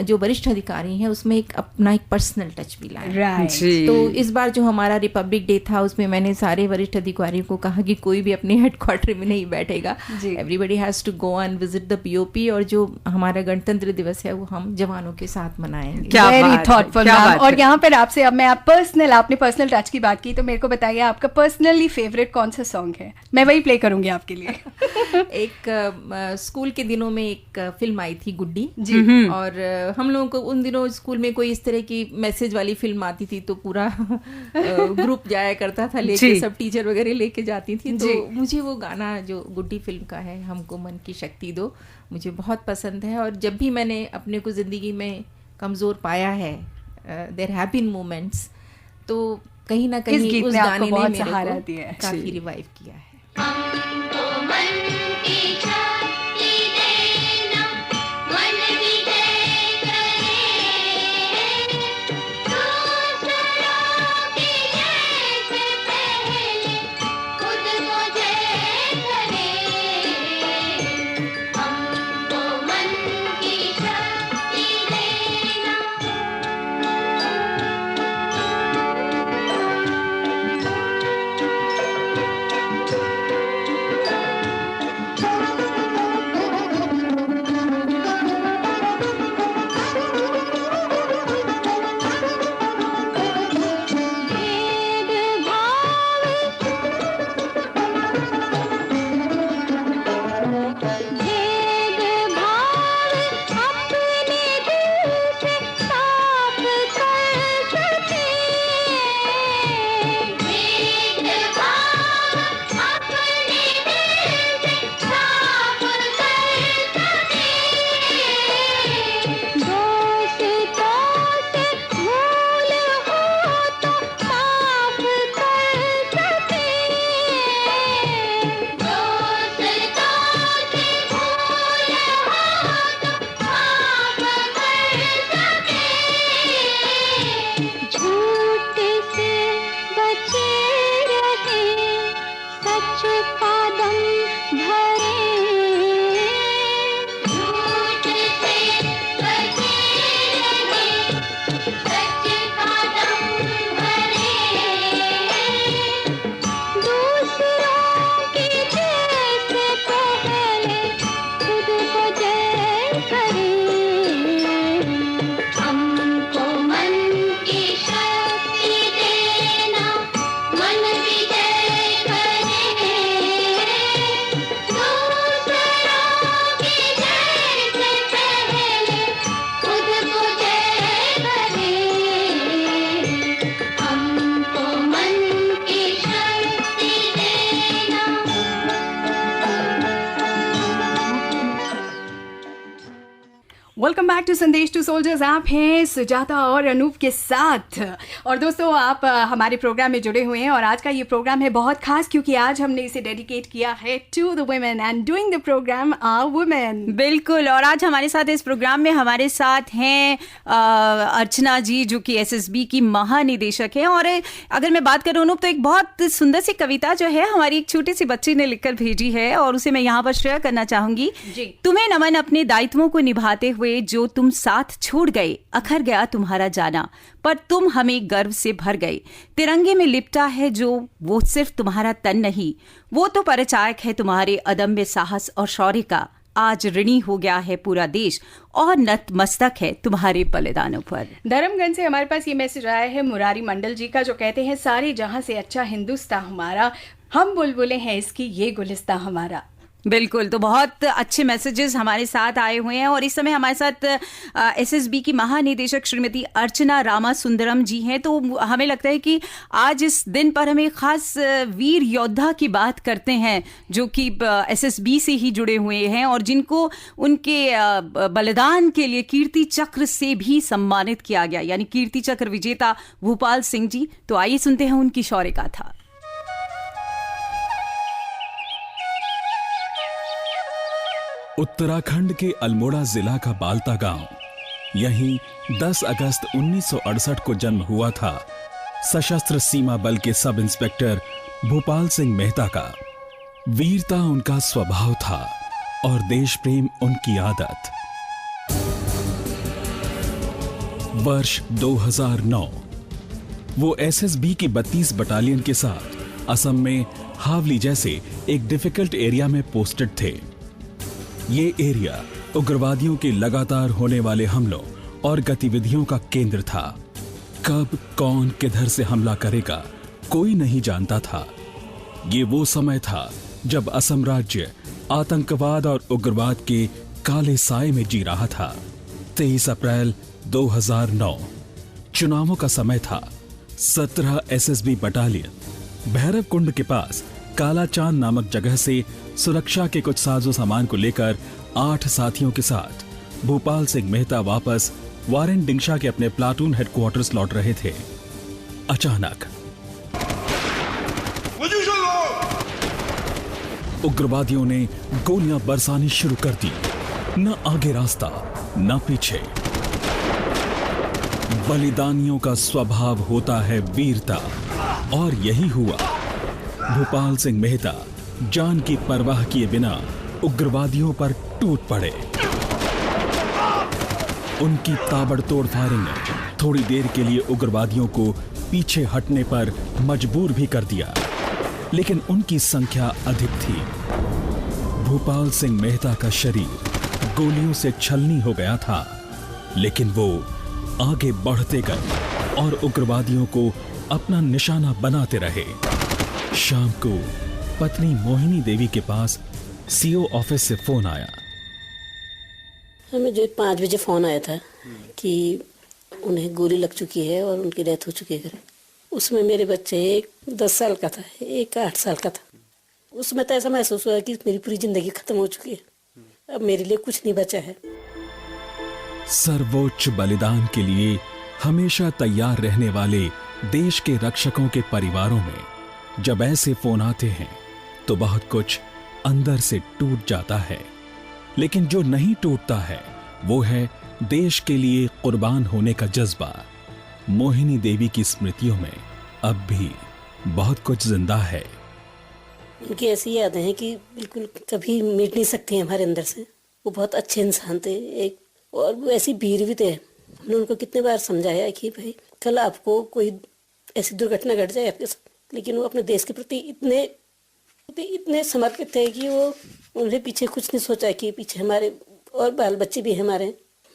[SPEAKER 5] जो वरिष्ठ अधिकारी हैं उसमें अपना एक पर्सनल टच भी लाए। तो इस बार जो हमारा रिपब्लिक डे था उसमें मैंने सारे वरिष्ठ अधिकारियों को कहा कि कोई भी अपने हेडक्वार्टर में नहीं बैठेगा, everybody has to go and visit the BOP, और जो हमारा गणतंत्र दिवस है वो हम जवानों के साथ मनाएंगे।
[SPEAKER 3] Very thoughtful. और यहाँ पर आपसे अब मैं आपने पर्सनल टच की बात की, तो मेरे को बताइए आपका पर्सनली फेवरेट कौन सा सॉन्ग है? मैं वही प्ले करूंगी आपके लिए।
[SPEAKER 5] एक स्कूल के दिनों में एक फिल्म आई थी गुड्डी, और हम लोगों को उन दिनों स्कूल में कोई इस तरह की मैसेज वाली फिल्म आती थी तो पूरा ग्रुप जाया करता था लेके, सब टीचर वगैरह लेके जाती थी। तो मुझे वो गाना जो गुड्डी फिल्म का है, हमको मन की शक्ति दो, मुझे बहुत पसंद है। और जब भी मैंने अपने को जिंदगी में कमजोर पाया है, देयर हैव बीन मोमेंट्स, तो कहीं ना कहीं उस गाने ने मेरे को काफी रिवाइव किया है।
[SPEAKER 9] खुद को जैसे
[SPEAKER 3] welcome back to Sandesh to soldiers. आप हैं सुजाता और अनूप के साथ। और दोस्तों, आप हमारे प्रोग्राम में जुड़े हुए हैं और आज का ये प्रोग्राम है बहुत खास, क्योंकि आज हमने इसे डेडिकेट किया है to the women and doing the programme are women.
[SPEAKER 4] बिल्कुल। और आज हमारे साथ इस प्रोग्राम में हमारे साथ हैं अर्चना जी, जो कि एसएसबी की महानिदेशक हैं। और अगर मैं बात करूँ अनूप, तो एक बहुत सुंदर सी कविता जो है हमारी एक छोटी सी बच्ची ने लिखकर भेजी है और उसे मैं यहाँ पर शेयर करना चाहूंगी। तुम्हें नमन अपने दायित्वों को निभाते हुए, जो तुम साथ छोड़ गए, अखर गया तुम्हारा जाना, पर तुम हमें गर्व से भर गए। तिरंगे में लिपटा है जो, वो सिर्फ तुम्हारा तन नहीं, वो तो परिचायक है तुम्हारे अदम्य साहस और शौर्य का। आज ऋणी हो गया है पूरा देश और नतमस्तक है तुम्हारे बलिदानों पर।
[SPEAKER 3] धर्मगंज से हमारे पास ये मैसेज आया है मुरारी मंडल जी का, जो कहते हैं सारे जहां से अच्छा हिंदुस्तान हमारा, हम बुलबुलें हैं इसकी ये गुलिस्तान हमारा।
[SPEAKER 4] बिल्कुल। तो बहुत अच्छे मैसेजेस हमारे साथ आए हुए हैं और इस समय हमारे साथ एसएसबी की महानिदेशक श्रीमती अर्चना रामासुंदरम जी हैं। तो हमें लगता है कि आज इस दिन पर हम एक खास वीर योद्धा की बात करते हैं, जो कि एसएसबी से ही जुड़े हुए हैं और जिनको उनके बलिदान के लिए कीर्ति चक्र से भी सम्मानित किया गया, यानी कीर्ति चक्र विजेता भूपाल सिंह जी। तो आइए सुनते हैं उनकी शौर्य गाथा।
[SPEAKER 1] उत्तराखंड के अल्मोड़ा जिला का बालता गांव, यहीं 10 अगस्त 1968 को जन्म हुआ था सशस्त्र सीमा बल के सब इंस्पेक्टर भूपाल सिंह मेहता का। वीरता उनका स्वभाव था और देश प्रेम उनकी आदत। वर्ष 2009 वो एसएसबी की 32 बटालियन के साथ असम में हावली जैसे एक डिफिकल्ट एरिया में पोस्टेड थे। ये एरिया उग्रवादियों के लगातार होने वाले हमलों और गतिविधियों का केंद्र था। कब कौन किधर से हमला करेगा कोई नहीं जानता था। ये वो समय था जब असम राज्य आतंकवाद और उग्रवाद के काले साए में जी रहा था। 23 अप्रैल 2009 चुनावों का समय था। 17 एसएसबी बटालियन भैरव कुंड के पास काला चांद नामक जगह से सुरक्षा के कुछ साजो सामान को लेकर 8 साथियों के साथ भूपाल सिंह मेहता वापस वारेन डिंगशा के अपने प्लाटून हेडक्वार्टर्स लौट रहे थे। अचानक उग्रवादियों ने गोलियां बरसानी शुरू कर दी। न आगे रास्ता न पीछे। बलिदानियों का स्वभाव होता है वीरता, और यही हुआ। भूपाल सिंह मेहता जान की परवाह किए बिना उग्रवादियों पर टूट पड़े। उनकी ताबड़तोड़ फायरिंग ने थोड़ी देर के लिए उग्रवादियों को पीछे हटने पर मजबूर भी कर दिया, लेकिन उनकी संख्या अधिक थी। भूपाल सिंह मेहता का शरीर गोलियों से छलनी हो गया था, लेकिन वो आगे बढ़ते गए और उग्रवादियों को अपना निशाना बनाते रहे। शाम को पत्नी मोहिनी देवी के पास सीओ ऑफिस से फोन आया।
[SPEAKER 9] हमें जो 5 बजे फोन आया था कि उन्हें गोली लग चुकी है और उनकी डेथ हो चुकी है। उसमें मेरे बच्चे, एक 10 साल का था, एक 8 साल का था। उसमें तो ऐसा महसूस हुआ कि मेरी पूरी जिंदगी खत्म हो चुकी है, अब मेरे लिए कुछ नहीं बचा है।
[SPEAKER 1] सर्वोच्च बलिदान के लिए हमेशा तैयार रहने वाले देश के रक्षकों के परिवारों में जब ऐसे फोन आते हैं तो बहुत कुछ अंदर से टूट जाता है। लेकिन जो नहीं टूटता है वो है देश के लिए कुर्बान होने का जज्बा। मोहिनी देवी की स्मृतियों में अब भी बहुत कुछ जिंदा है।
[SPEAKER 9] उनकी ऐसी यादें हैं कि बिल्कुल कभी मिट नहीं सकती हमारे अंदर से। वो बहुत अच्छे इंसान थे एक, और वो ऐसी वीर भी थे। हमने उनको कितने बार समझाया कि भाई कल आपको कोई ऐसी दुर्घटना घट जाए आपके साथ, लेकिन वो अपने देश के प्रति इतने समर्पित थे कि वो उन्हें पीछे कुछ नहीं सोचा कि पीछे हमारे और बाल बच्चे भी हमारे।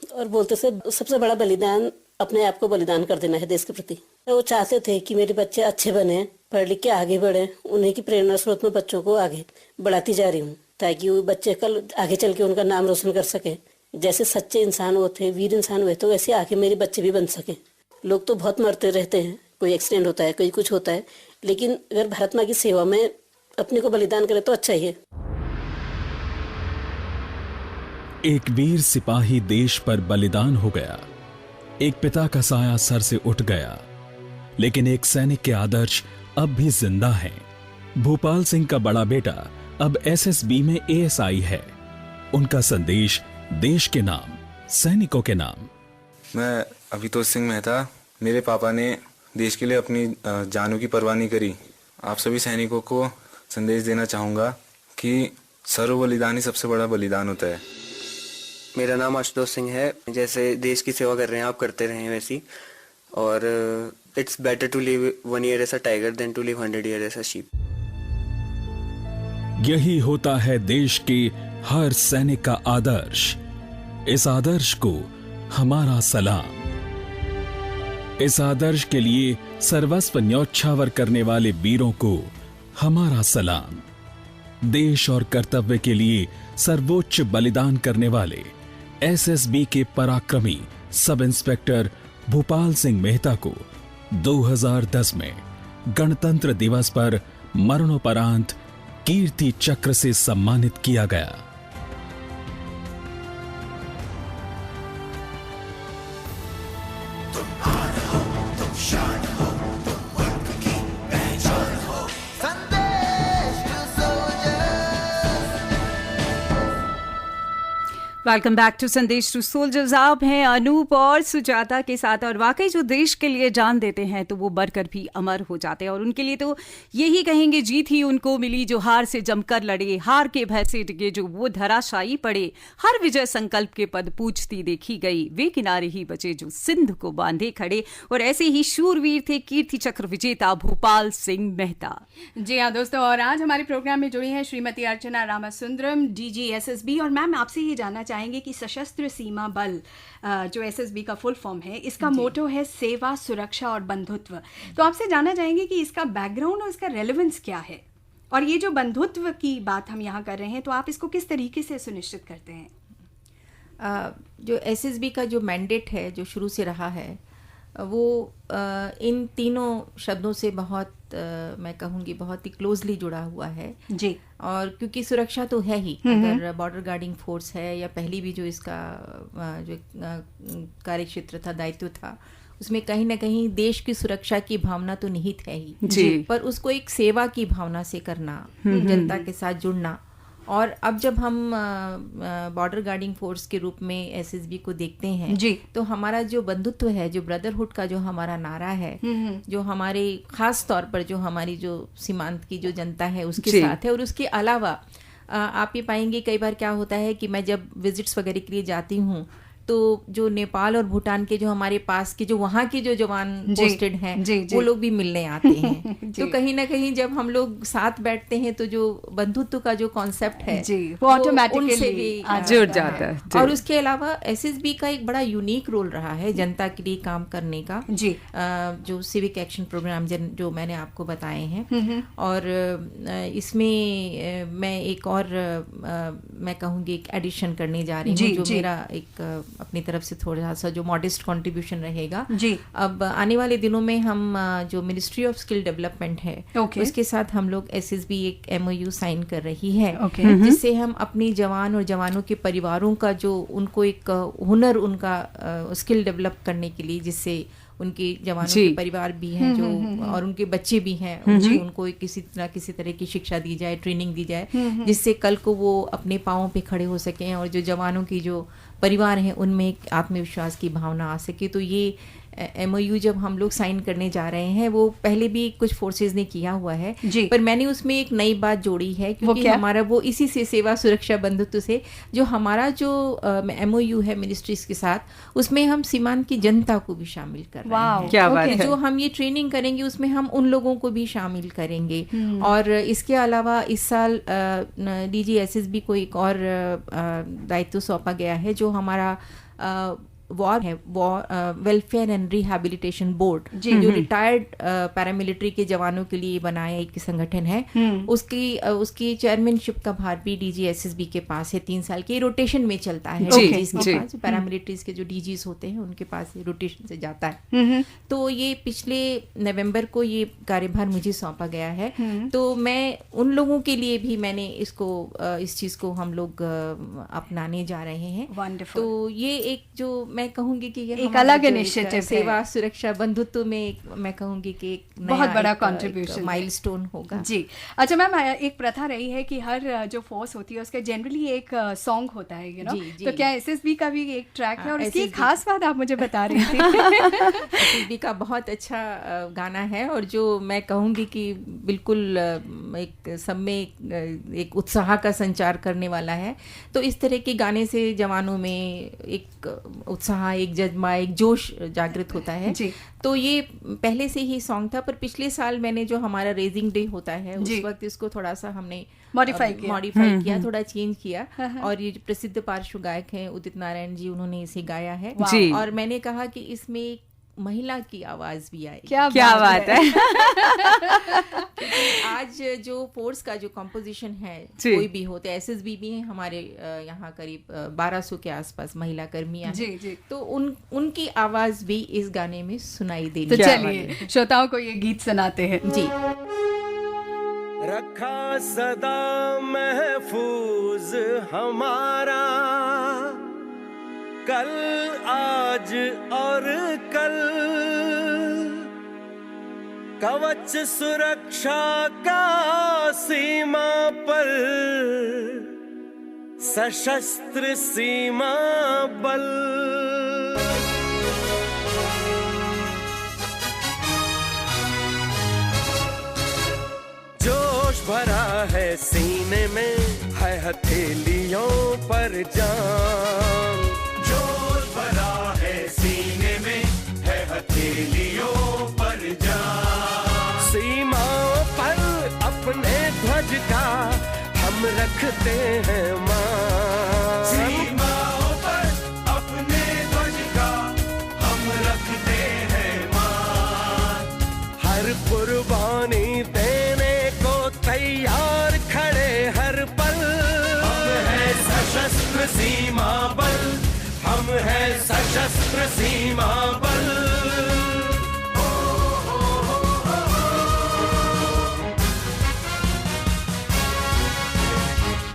[SPEAKER 9] और बोलते से सबसे बड़ा बलिदान अपने आप को बलिदान कर देना है देश के प्रति। वो चाहते थे कि मेरे बच्चे अच्छे बने, पढ़ लिख के आगे बढ़े। उन्हीं की प्रेरणा स्रोत में बच्चों को आगे बढ़ाती जा रही हूँ, ताकि वो बच्चे कल आगे चल के उनका नाम रोशन कर सके। जैसे सच्चे इंसान वो थे, वीर इंसान हुए, तो वैसे आगे मेरे बच्चे भी बन सके। लोग तो बहुत मरते रहते हैं, कोई एक्सीडेंट होता है, कोई कुछ होता है, लेकिन अगर भारत माँ की सेवा में अपने को बलिदान करे तो अच्छा ही है।
[SPEAKER 1] एक वीर सिपाही देश पर बलिदान हो गया, एक पिता का साया सर से उठ गया, लेकिन एक सैनिक के आदर्श अब भी जिंदा हैं। भूपाल सिंह का बड़ा बेटा अब एसएसबी में एएसआई है। उनका संदेश देश के नाम, सैनिकों के नाम।
[SPEAKER 10] मैं अभितोष सिंह मेहता, मेरे पापा ने देश के लिए अपनी जानों की परवाह नहीं करी। आप सभी सैनिकों को संदेश देना चाहूँगा कि सर्व बलिदान ही सबसे बड़ा बलिदान होता है।
[SPEAKER 11] मेरा नाम आशुतोष सिंह है। जैसे देश की सेवा कर रहे हैं आप, करते रहे वैसी, और it's better to live 1 year as a tiger than to live 100 years as a sheep.
[SPEAKER 1] यही होता है देश के हर सैनिक का आदर्श। इस आदर्श को हमारा सलाम। इस आदर्श के लिए सर्वस्व न्योछावर करने वाले वीरों को हमारा सलाम। देश और कर्तव्य के लिए सर्वोच्च बलिदान करने वाले एसएसबी के पराक्रमी सब इंस्पेक्टर भूपाल सिंह मेहता को 2010 में गणतंत्र दिवस पर मरणोपरांत कीर्ति चक्र से सम्मानित किया गया।
[SPEAKER 4] Welcome back to Sandesh to soldiers. आप हैं अनूप और सुजाता के साथ, और वाकई जो देश के लिए जान देते हैं तो वो बढ़कर भी अमर हो जाते हैं। और उनके लिए तो यही कहेंगे, जीत ही उनको मिली जो हार से जमकर लड़े, हार के भय से डिगे जो वो धराशायी पड़े, हर विजय संकल्प के पद पूछती देखी गई, वे किनारे ही बचे जो सिंध को बांधे खड़े। और ऐसे ही शूरवीर थे कीर्ति चक्र विजेता भूपाल सिंह मेहता।
[SPEAKER 3] जी हाँ दोस्तों, और आज हमारे प्रोग्राम में जुड़ी हैं श्रीमती अर्चना रामासुंदरम, डीजी एसएसबी। और मैम आपसे ये जानना चाहेंगे कि सशस्त्र सीमा बल जो एसएसबी का फुल फॉर्म है, इसका मोटो है सेवा, सुरक्षा और बंधुत्व। तो आपसे जानना चाहेंगे कि इसका बैकग्राउंड और इसका रेलेवेंस क्या है, और ये जो बंधुत्व की बात हम यहाँ कर रहे हैं तो आप इसको किस तरीके से सुनिश्चित करते हैं?
[SPEAKER 5] जो एसएसबी का जो मैंडेट है, जो शुरू से रहा है, वो इन तीनों शब्दों से बहुत मैं कहूँगी बहुत ही क्लोजली जुड़ा हुआ है
[SPEAKER 3] जी।
[SPEAKER 5] और क्योंकि सुरक्षा तो है ही, अगर बॉर्डर गार्डिंग फोर्स है या पहली भी जो इसका जो कार्य क्षेत्र था, दायित्व था, उसमें कहीं ना कहीं देश की सुरक्षा की भावना तो निहित है ही
[SPEAKER 4] जी।
[SPEAKER 5] पर उसको एक सेवा की भावना से करना, जनता के साथ जुड़ना। और अब जब हम बॉर्डर गार्डिंग फोर्स के रूप में एसएसबी को देखते हैं
[SPEAKER 3] जी,
[SPEAKER 5] तो हमारा जो बंधुत्व है, जो ब्रदरहुड का जो हमारा नारा है, जो हमारे खास तौर पर जो हमारी जो सीमांत की जो जनता है उसके साथ है। और उसके अलावा आप ये पाएंगे कई बार क्या होता है कि मैं जब विजिट्स वगैरह के लिए जाती हूँ तो जो नेपाल और भूटान के जो हमारे पास के जो वहाँ के जो जवान पोस्टेड हैं वो लोग भी मिलने आते हैं। तो कहीं ना कहीं जब हम लोग साथ बैठते हैं तो जो बंधुत्व का जो कॉन्सेप्ट है
[SPEAKER 3] वो ऑटोमेटिकली
[SPEAKER 4] जुड़ जाता है।
[SPEAKER 5] और उसके अलावा एसएसबी का एक बड़ा यूनिक रोल रहा है जनता के लिए काम करने का
[SPEAKER 3] जी।
[SPEAKER 5] जो सिविक एक्शन प्रोग्राम जो मैंने आपको बताए हैं, और इसमें मैं एक और मैं कहूँगी एक एडिशन करने जा रही हूँ, जो मेरा एक अपनी तरफ से थोड़ा सा जो मॉडेस्ट कंट्रीब्यूशन रहेगा
[SPEAKER 3] जी।
[SPEAKER 5] अब आने वाले दिनों में हम जो मिनिस्ट्री ऑफ स्किल डेवलपमेंट है उसके साथ हम लोग एसएसबी एक एमओयू साइन कर रही है, जिससे हम अपनी जवान और जवानों के परिवारों का जो उनको एक हुनर उनका स्किल डेवलप करने के लिए, जिससे उनके जवानों के परिवार भी हैं जो और उनके बच्चे भी हैं, उनको किसी तरह की शिक्षा दी जाए, ट्रेनिंग दी जाए, जिससे कल को वो अपने पाँवों पे खड़े हो सकें और जो जवानों की जो परिवार हैं उनमें एक आत्मविश्वास की भावना आ सके। तो ये एमओयू जब हम लोग साइन करने जा रहे हैं, वो पहले भी कुछ फोर्सेज ने किया हुआ है पर मैंने उसमें एक नई बात जोड़ी है, क्योंकि हमारा वो इसी से सेवा सुरक्षा बंधुत्व से जो हमारा जो एमओयू है मिनिस्ट्रीज के साथ, उसमें हम सीमांत की जनता को भी शामिल कर रहे हैं।
[SPEAKER 4] क्या बात है।
[SPEAKER 5] जो हम ये ट्रेनिंग करेंगे उसमें हम उन लोगों को भी शामिल करेंगे। और इसके अलावा इस साल डीजी एसएसबी को एक और दायित्व सौंपा गया है, जो हमारा वॉर है, वेलफेयर एंड रिहैबिलिटेशन बोर्ड, जो रिटायर्ड पैरामिलिट्री के जवानों के लिए बनाया एक संगठन है, उसकी चेयरमैनशिप का भार भी डीजी एसएसबी के पास है। 3 साल के रोटेशन में चलता है, डीजीज के पास, पैरामिलिट्रीज के जो डीजीज होते हैं उनके पास रोटेशन से जाता है। तो ये पिछले नवंबर को ये कार्यभार मुझे सौंपा गया है। तो मैं उन लोगों के लिए भी मैंने इस चीज को हम लोग अपनाने जा रहे हैं।
[SPEAKER 3] वंडरफुल।
[SPEAKER 5] तो ये एक जो मैं कहूंगी कि ये
[SPEAKER 3] एक अलग इनिशिएटिव,
[SPEAKER 5] सेवा सुरक्षा बंधुत्व में मैं कहूंगी कि एक
[SPEAKER 3] बहुत बड़ा कंट्रीब्यूशन,
[SPEAKER 5] माइलस्टोन होगा
[SPEAKER 3] जी। अच्छा मैम, एक प्रथा रही है कि हर जो फोर्स होती है उसका जनरली एक सॉन्ग होता है, यू नो, तो क्या एसएसबी का भी एक ट्रैक है? और इसकी खास बात आप मुझे बता रही थी।
[SPEAKER 5] एसएसबी का बहुत अच्छा गाना है, और जो मैं कहूंगी कि बिल्कुल एक सब में एक उत्साह का संचार करने वाला है। तो इस तरह के गाने से जवानों में एक उत्साह, एक जज्बा, एक जोश जागृत होता है जी। तो ये पहले से ही सॉन्ग था, पर पिछले साल मैंने जो हमारा रेजिंग डे होता है उस वक्त इसको थोड़ा सा हमने मॉडिफाई किया, थोड़ा चेंज किया। और ये जो प्रसिद्ध पार्श्व गायक हैं उदित नारायण जी, उन्होंने इसे गाया है। और मैंने कहा कि इसमें एक महिला की आवाज भी आएगी।
[SPEAKER 4] क्या बात है।
[SPEAKER 5] आज जो फोर्स का जो कंपोजिशन है, कोई भी होते, एसएसबी भी है हमारे यहाँ करीब 1200 के आसपास महिला कर्मियां हैं। तो उनकी आवाज भी इस गाने में सुनाई देनी।
[SPEAKER 3] तो चलिए श्रोताओं को ये गीत सुनाते हैं
[SPEAKER 5] जी।
[SPEAKER 12] रखा सदा महफूज हमारा, कल आज और कल, कवच सुरक्षा का सीमा पर, सशस्त्र सीमा बल। जोश भरा है सीने में, है हथेलियों पर जान। जोश भरा है सीने में, है हथेलियों पर जान। सीमाओं पर अपने ध्वज का हम रखते हैं मान। सीमाओं पर अपने ध्वज का हम रखते हैं मान। हर कुर्बानी देने को तैयार खड़े हर पल। हम हैं सशस्त्र सीमा बल, हम हैं सशस्त्र सीमा बल।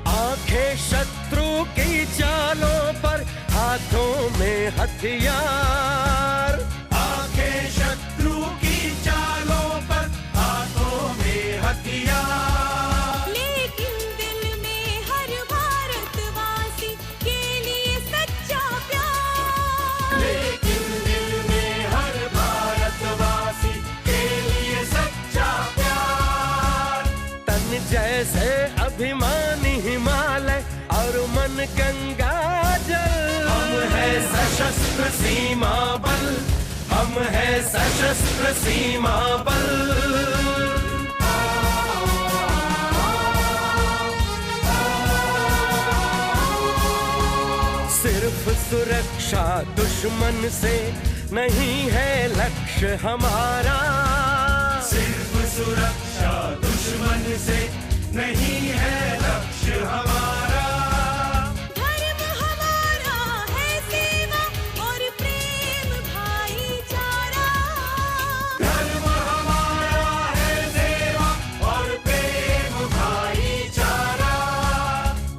[SPEAKER 12] आंखें शत्रु की चालों पर, हाथों में हथियार। आंखें शत्रु की चालों पर, हाथों में हथियार।
[SPEAKER 6] लेकिन दिल में हर भारतवासी के लिए सच्चा प्यार।
[SPEAKER 12] लेकिन दिल में हर भारतवासी के लिए सच्चा प्यार। तन जैसे अभिमानी हिमालय और मन गंगा जल। हम हैं सशस्त्र सीमा बल, हम हैं सशस्त्र सीमा बल। सिर्फ सुरक्षा दुश्मन से नहीं है लक्ष्य हमारा। सिर्फ सुरक्षा दुश्मन से नहीं है लक्ष्य हमारा।
[SPEAKER 6] धर्म हमारा है सेवा और प्रेम भाईचारा।
[SPEAKER 12] धर्म हमारा है सेवा और प्रेम भाईचारा।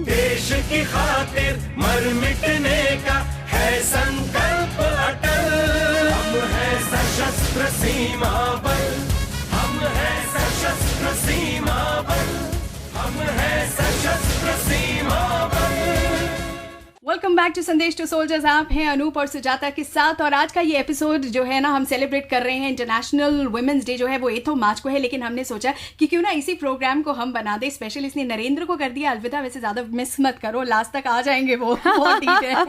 [SPEAKER 12] देश की खातिर मर मिटने का है संकल्प अटल। हम हैं सशस्त्र सीमा बल, हम हैं सशस्त्र सीमा बल, हम हैं सशस्त्र सीमा बल।
[SPEAKER 3] Welcome back to Sandesh to soldiers. आप हैं अनूप और सुजाता के साथ, और आज का ये एपिसोड जो है ना हम सेलिब्रेट कर रहे हैं इंटरनेशनल वुमेन्स डे जो है वो 8 मार्च को है, लेकिन हमने सोचा कि क्यों ना इसी प्रोग्राम को हम बना दें स्पेशल, इसलिए नरेंद्र को कर दिया। अलविदा, वैसे ज्यादा मिस मत करो, लास्ट तक आ जाएंगे वो ठीक है।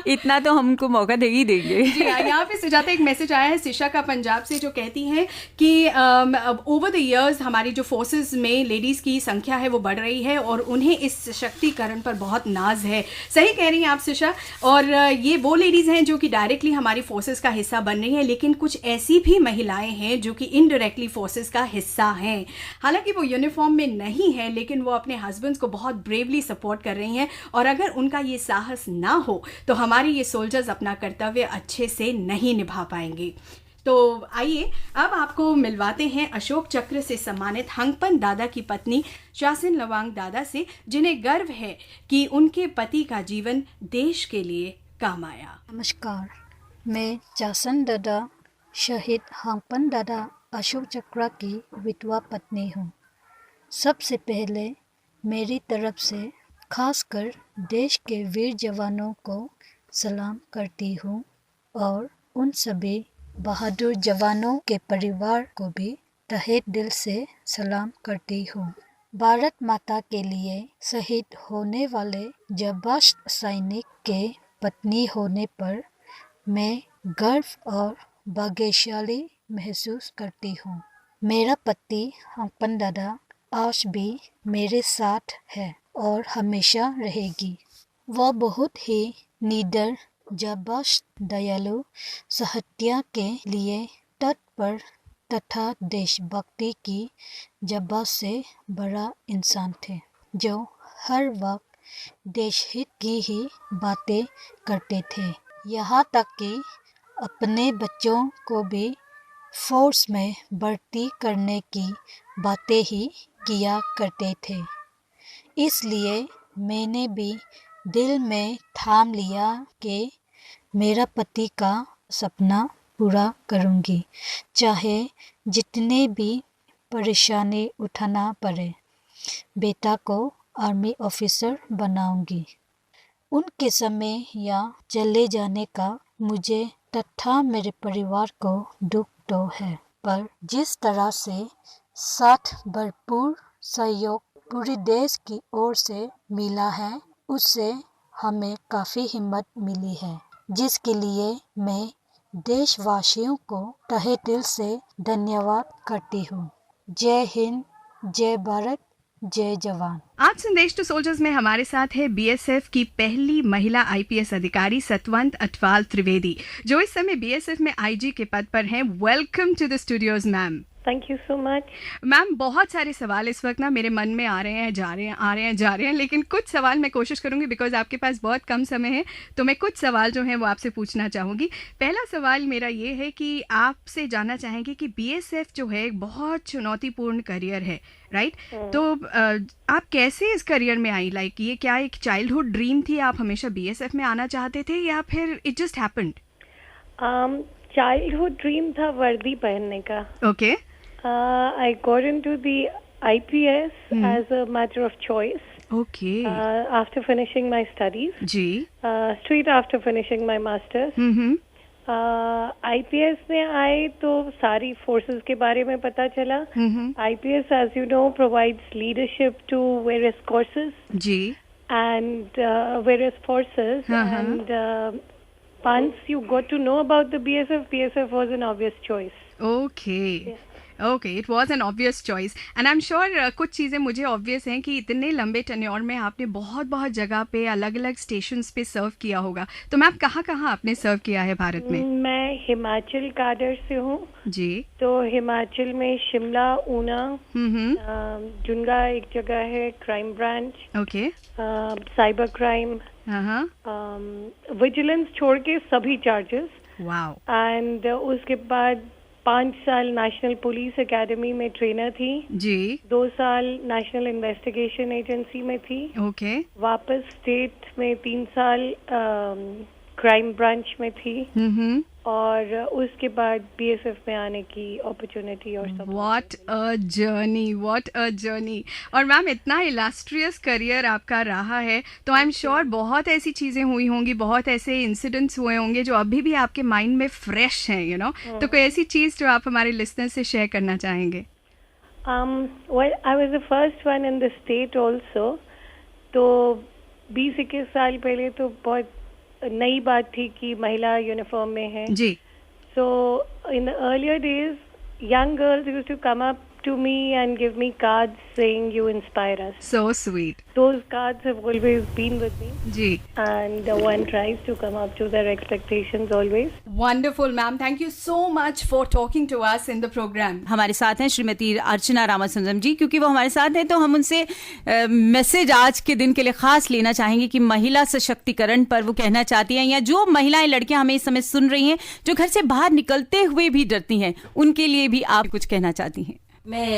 [SPEAKER 4] इतना तो हमको मौका दे ही देंगे।
[SPEAKER 3] जी यहाँ पे सुजाता एक मैसेज आया है शिशा का पंजाब से, जो कहती हैं कि ओवर द इयर्स हमारी जो फोर्सेस में लेडीज की संख्या है वो बढ़ रही है और उन्हें इस सशक्तिकरण पर बहुत नाज है। सही कह रही हैं आप सुषा, और ये वो लेडीज हैं जो कि डायरेक्टली हमारी फोर्सेस का हिस्सा बन रही हैं, लेकिन कुछ ऐसी भी महिलाएं हैं जो कि इनडायरेक्टली फोर्सेस का हिस्सा हैं। हालांकि वो यूनिफॉर्म में नहीं है, लेकिन वो अपने हस्बैंड्स को बहुत ब्रेवली सपोर्ट कर रही हैं, और अगर उनका ये साहस ना हो तो हमारे ये सोल्जर्स अपना कर्तव्य अच्छे से नहीं निभा पाएंगे। तो आइए अब आपको मिलवाते हैं अशोक चक्र से सम्मानित हंगपन दादा की पत्नी चासिन लवांग दादा से, जिन्हें गर्व है कि उनके पति का जीवन देश के लिए काम आया।
[SPEAKER 13] नमस्कार, मैं चासन दादा शहीद हंगपन दादा अशोक चक्र की विधवा पत्नी हूँ। सबसे पहले मेरी तरफ से खासकर देश के वीर जवानों को सलाम करती हूँ और उन सभी बहादुर जवानों के परिवार को भी तहे दिल से सलाम करती हूँ। भारत माता के लिए शहीद होने वाले जाबाज सैनिक के पत्नी होने पर मैं गर्व और भाग्यशाली महसूस करती हूँ। मेरा पति हंगपन दादा आज भी मेरे साथ है और हमेशा रहेगी। वह बहुत ही निडर, जाबाज, दयालु, सहत्या के लिए तत्पर तथा देशभक्ति की जाबाज से बड़ा इंसान थे, जो हर वक्त देश हित की ही बातें करते थे। यहाँ तक कि अपने बच्चों को भी फोर्स में भर्ती करने की बातें ही किया करते थे। इसलिए मैंने भी दिल में ठान लिया कि मेरा पति का सपना पूरा करूंगी, चाहे जितने भी परेशानी उठाना पड़े। बेटा को आर्मी ऑफिसर बनाऊंगी। उनके समय या चले जाने का मुझे तथा मेरे परिवार को दुख तो है, पर जिस तरह से साथ भरपूर सहयोग पूरे देश की ओर से मिला है, उससे हमें काफ़ी हिम्मत मिली है, जिसके लिए मैं देशवासियों को तहे दिल से धन्यवाद करती हूँ। जय हिंद, जय भारत, जय जवान।
[SPEAKER 3] आज संदेश टू सोल्जर्स में हमारे साथ है बीएसएफ की पहली महिला आईपीएस अधिकारी सतवंत अटवाल त्रिवेदी, जो इस समय बीएसएफ में आईजी के पद पर हैं। Welcome to the studios ma'am.
[SPEAKER 14] Thank you so much
[SPEAKER 3] ma'am. बहुत सारे सवाल इस वक्त ना मेरे मन में आ रहे हैं, जा रहे हैं, आ रहे हैं, जा रहे हैं, लेकिन कुछ सवाल मैं कोशिश करूंगी, बिकॉज आपके पास बहुत कम समय है, तो मैं कुछ सवाल जो हैं वो आपसे पूछना चाहूँगी। पहला सवाल मेरा ये है कि आपसे जानना चाहेंगे कि बीएसएफ जो है एक बहुत चुनौतीपूर्ण करियर है, राइट? तो आप कैसे इस करियर में आई? लाइक ये क्या एक चाइल्डहुड ड्रीम थी, आप हमेशा बीएसएफ में आना चाहते थे, या फिर it just happened?
[SPEAKER 14] Childhood dream था वर्दी पहनने का।
[SPEAKER 3] Okay.
[SPEAKER 14] I got into the IPS as a matter of choice.
[SPEAKER 3] Okay.
[SPEAKER 14] After finishing my studies.
[SPEAKER 3] जी.
[SPEAKER 14] Straight after finishing my masters. IPS में आए तो सारी forces के बारे में पता चला. IPS, as you know, provides leadership to various courses.
[SPEAKER 3] जी.
[SPEAKER 14] And various forces. And once you got to know about the BSF was an obvious choice.
[SPEAKER 3] Okay.
[SPEAKER 14] Yes.
[SPEAKER 3] Okay, it was an obvious choice and I am sure कुछ चीज़ें मुझे obvious हैं कि इतने लंबे tenure में आपने बहुत बहुत जगह पे अलग अलग स्टेशंस पे सर्व किया होगा, तो मैम कहाँ कहाँ आपने सर्व किया है भारत में?
[SPEAKER 14] मैं हिमाचल काडर से हूँ
[SPEAKER 3] जी।
[SPEAKER 14] तो हिमाचल में शिमला, ऊना, जुनगा एक जगह है, crime branch,
[SPEAKER 3] okay,
[SPEAKER 14] cyber crime, vigilance छोड़ के सभी चार्जेस।
[SPEAKER 3] वाओ।
[SPEAKER 14] एंड उसके बाद 5 साल नेशनल पुलिस एकेडमी में ट्रेनर थी
[SPEAKER 3] जी।
[SPEAKER 14] 2 साल नेशनल इन्वेस्टिगेशन एजेंसी में थी।
[SPEAKER 3] ओके।
[SPEAKER 14] वापस स्टेट में 3 साल क्राइम ब्रांच में थी। और उसके बाद बीएसएफ में आने की अपॉर्चुनिटी और सब।
[SPEAKER 3] What a journey, what a journey. और मैम इतना इलास्ट्रियस करियर आपका रहा है, तो आई एम श्योर बहुत ऐसी चीज़ें हुई होंगी, बहुत ऐसे इंसिडेंट्स हुए होंगे जो अभी भी आपके माइंड में फ्रेश हैं, यू नो। तो कोई ऐसी चीज़ जो आप हमारे लिसनर से शेयर करना चाहेंगे?
[SPEAKER 14] Well, I was the first one in the state also. तो 20-21 साल पहले तो बहुत नई बात थी कि महिला यूनिफॉर्म में है
[SPEAKER 3] जी।
[SPEAKER 14] So in the earlier days, young girls used to come up to me and give me cards saying you inspire us.
[SPEAKER 3] So sweet.
[SPEAKER 14] Those cards have always been with me.
[SPEAKER 3] Ji.
[SPEAKER 14] And one tries to come up to their expectations always.
[SPEAKER 3] Wonderful, ma'am. Thank you so much for talking to us in the program.
[SPEAKER 4] हमारे साथ हैं श्रीमती अर्चना रामासुंदरम जी। क्योंकि वो हमारे साथ हैं तो हम उनसे मैसेज आज के दिन के लिए खास लेना चाहेंगे कि महिला सशक्तिकरण पर वो कहना चाहती हैं, या जो महिलाएं लड़कियां हमें इस समय सुन रही हैं जो घर से बाहर निकलते हुए भी डरती हैं, उनके लिए भी आप कुछ कहना चाहती हैं।
[SPEAKER 5] मैं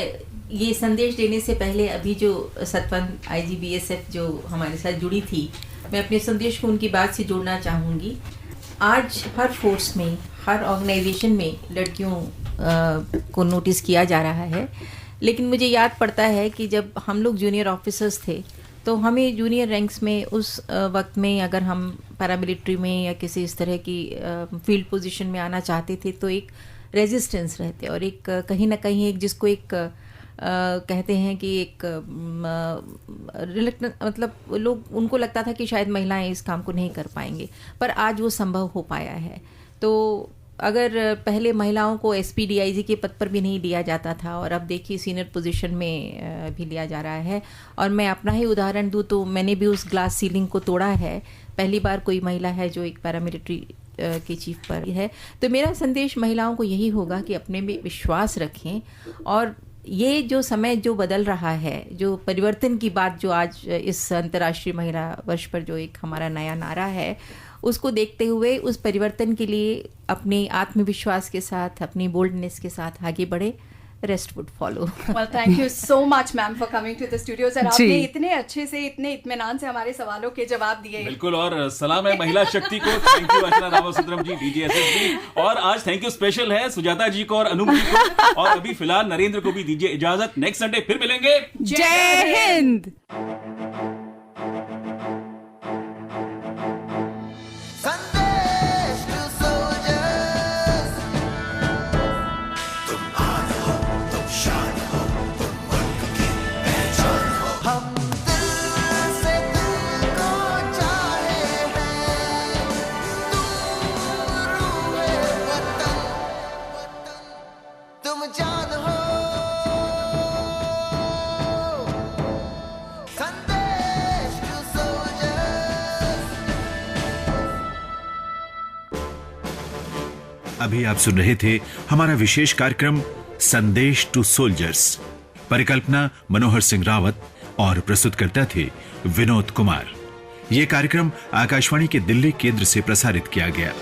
[SPEAKER 5] ये संदेश देने से पहले अभी जो सतवन IGBSF जो हमारे साथ जुड़ी थी, मैं अपने संदेश को उनकी बात से जोड़ना चाहूँगी। आज हर फोर्स में, हर ऑर्गेनाइजेशन में लड़कियों को नोटिस किया जा रहा है, लेकिन मुझे याद पड़ता है कि जब हम लोग जूनियर ऑफिसर्स थे तो हमें जूनियर रैंक्स में उस वक्त में अगर हम पैरामिलिट्री में या किसी इस तरह की फील्ड पोजीशन में आना चाहते थे तो एक रेजिस्टेंस रहते और एक कहीं ना कहीं एक जिसको एक कहते हैं कि एक रिलेक्टेंस, मतलब लोग उनको लगता था कि शायद महिलाएं इस काम को नहीं कर पाएंगे, पर आज वो संभव हो पाया है। तो अगर पहले महिलाओं को SP DIG के पद पर भी नहीं लिया जाता था और अब देखिए सीनियर पोजीशन में भी लिया जा रहा है। और मैं अपना ही उदाहरण दूं तो मैंने भी उस ग्लास सीलिंग को तोड़ा है। पहली बार कोई महिला है जो एक पैरामिलिट्री के चीफ पर है। तो मेरा संदेश महिलाओं को यही होगा कि अपने में विश्वास रखें और ये जो समय जो बदल रहा है, जो परिवर्तन की बात जो आज इस अंतर्राष्ट्रीय महिला वर्ष पर जो एक हमारा नया नारा है, उसको देखते हुए उस परिवर्तन के लिए अपने आत्मविश्वास के साथ, अपनी बोल्डनेस के साथ आगे बढ़े। Rest would follow.
[SPEAKER 3] Well, thank you so much, ma'am, for coming to the studio. Sir, आपने इतने अच्छे से, इतने इत्मीनान से हमारे सवालों के जवाब दिए।
[SPEAKER 2] बिल्कुल, और सलाम है महिला शक्ति को। Thank you Archana Ramasundaram ji, DJ SSB। और आज थैंक यू स्पेशल है सुजाता जी को और अनूप जी को। और अभी फिलहाल नरेंद्र को भी दीजिए इजाजत। नेक्स्ट संडे फिर मिलेंगे।
[SPEAKER 4] जय हिंद।
[SPEAKER 15] अभी आप सुन रहे थे हमारा विशेष कार्यक्रम संदेश टू सोल्जर्स। परिकल्पना मनोहर सिंह रावत और प्रस्तुतकर्ता थे विनोद कुमार। यह कार्यक्रम आकाशवाणी के दिल्ली केंद्र से प्रसारित किया गया।